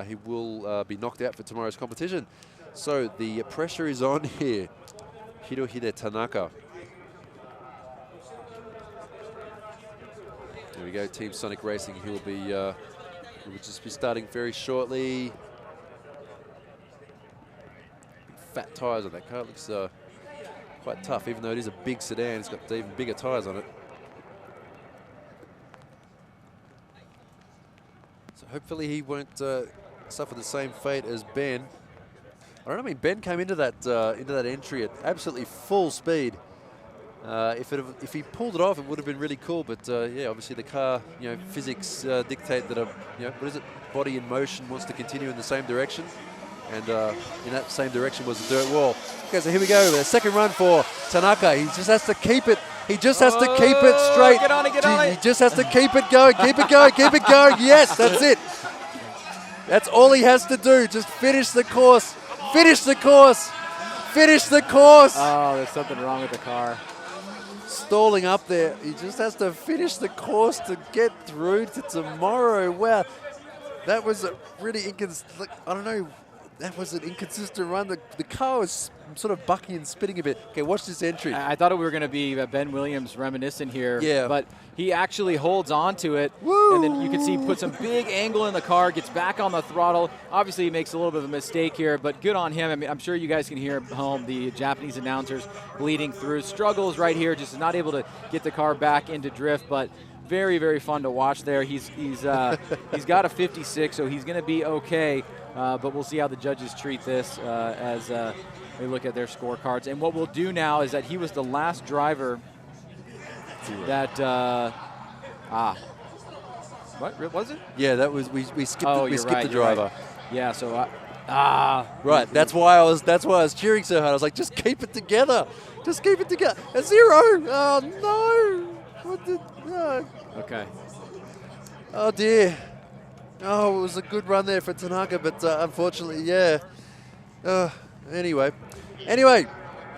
[SPEAKER 1] he will be knocked out for tomorrow's competition. So the pressure is on here. Hirohide Tanaka. There we go, Team Sonic Racing. He'll just be starting very shortly. Fat tyres on that car. It looks quite tough, even though it is a big sedan. It's got even bigger tyres on it. So hopefully he won't suffer the same fate as Ben. I don't know. I mean, Ben came into that entry at absolutely full speed. If he pulled it off, it would have been really cool. But yeah, obviously the car, physics dictate that what is it? Body in motion wants to continue in the same direction, and in that same direction was the dirt wall. Okay, so here we go. The second run for Tanaka. He just has to keep it. He just has to keep it straight.
[SPEAKER 2] Get on it, get on it.
[SPEAKER 1] He just has to keep it going. Keep it going. Keep it going. Yes, that's it. That's all he has to do. Just finish the course. Finish the course. Finish the course.
[SPEAKER 2] Oh, there's something wrong with the car.
[SPEAKER 1] Stalling up there. He just has to finish the course to get through to tomorrow. Wow, that was a really inconsistent. I don't know. That was an inconsistent run. The car was sort of bucking and spinning a bit. Okay, watch this entry.
[SPEAKER 2] I thought we were going to be Ben Williams reminiscent here.
[SPEAKER 1] Yeah.
[SPEAKER 2] But he actually holds on to it.
[SPEAKER 1] Woo!
[SPEAKER 2] And then you can see he puts some big angle in the car, gets back on the throttle. Obviously, he makes a little bit of a mistake here, but good on him. I mean, I'm sure you guys can hear at home the Japanese announcers bleeding through. Struggles right here, just not able to get the car back into drift, but very, very fun to watch there. He's got a 56, so he's going to be okay. But we'll see how the judges treat this as they look at their scorecards. And what we'll do now is that he was the last driver that what was it?
[SPEAKER 1] Yeah, that was we skipped. We skipped the driver.
[SPEAKER 2] Right. Yeah, so
[SPEAKER 1] right. That's why I was cheering so hard. I was like, just keep it together. Just keep it together. A 0. Oh no. What did?
[SPEAKER 2] Okay.
[SPEAKER 1] Oh dear. Oh, it was a good run there for Tanaka, but unfortunately, yeah. Anyway,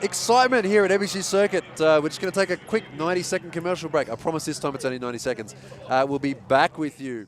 [SPEAKER 1] excitement here at EBISU Circuit. We're just going to take a quick 90-second commercial break. I promise this time it's only 90 seconds. We'll be back with you.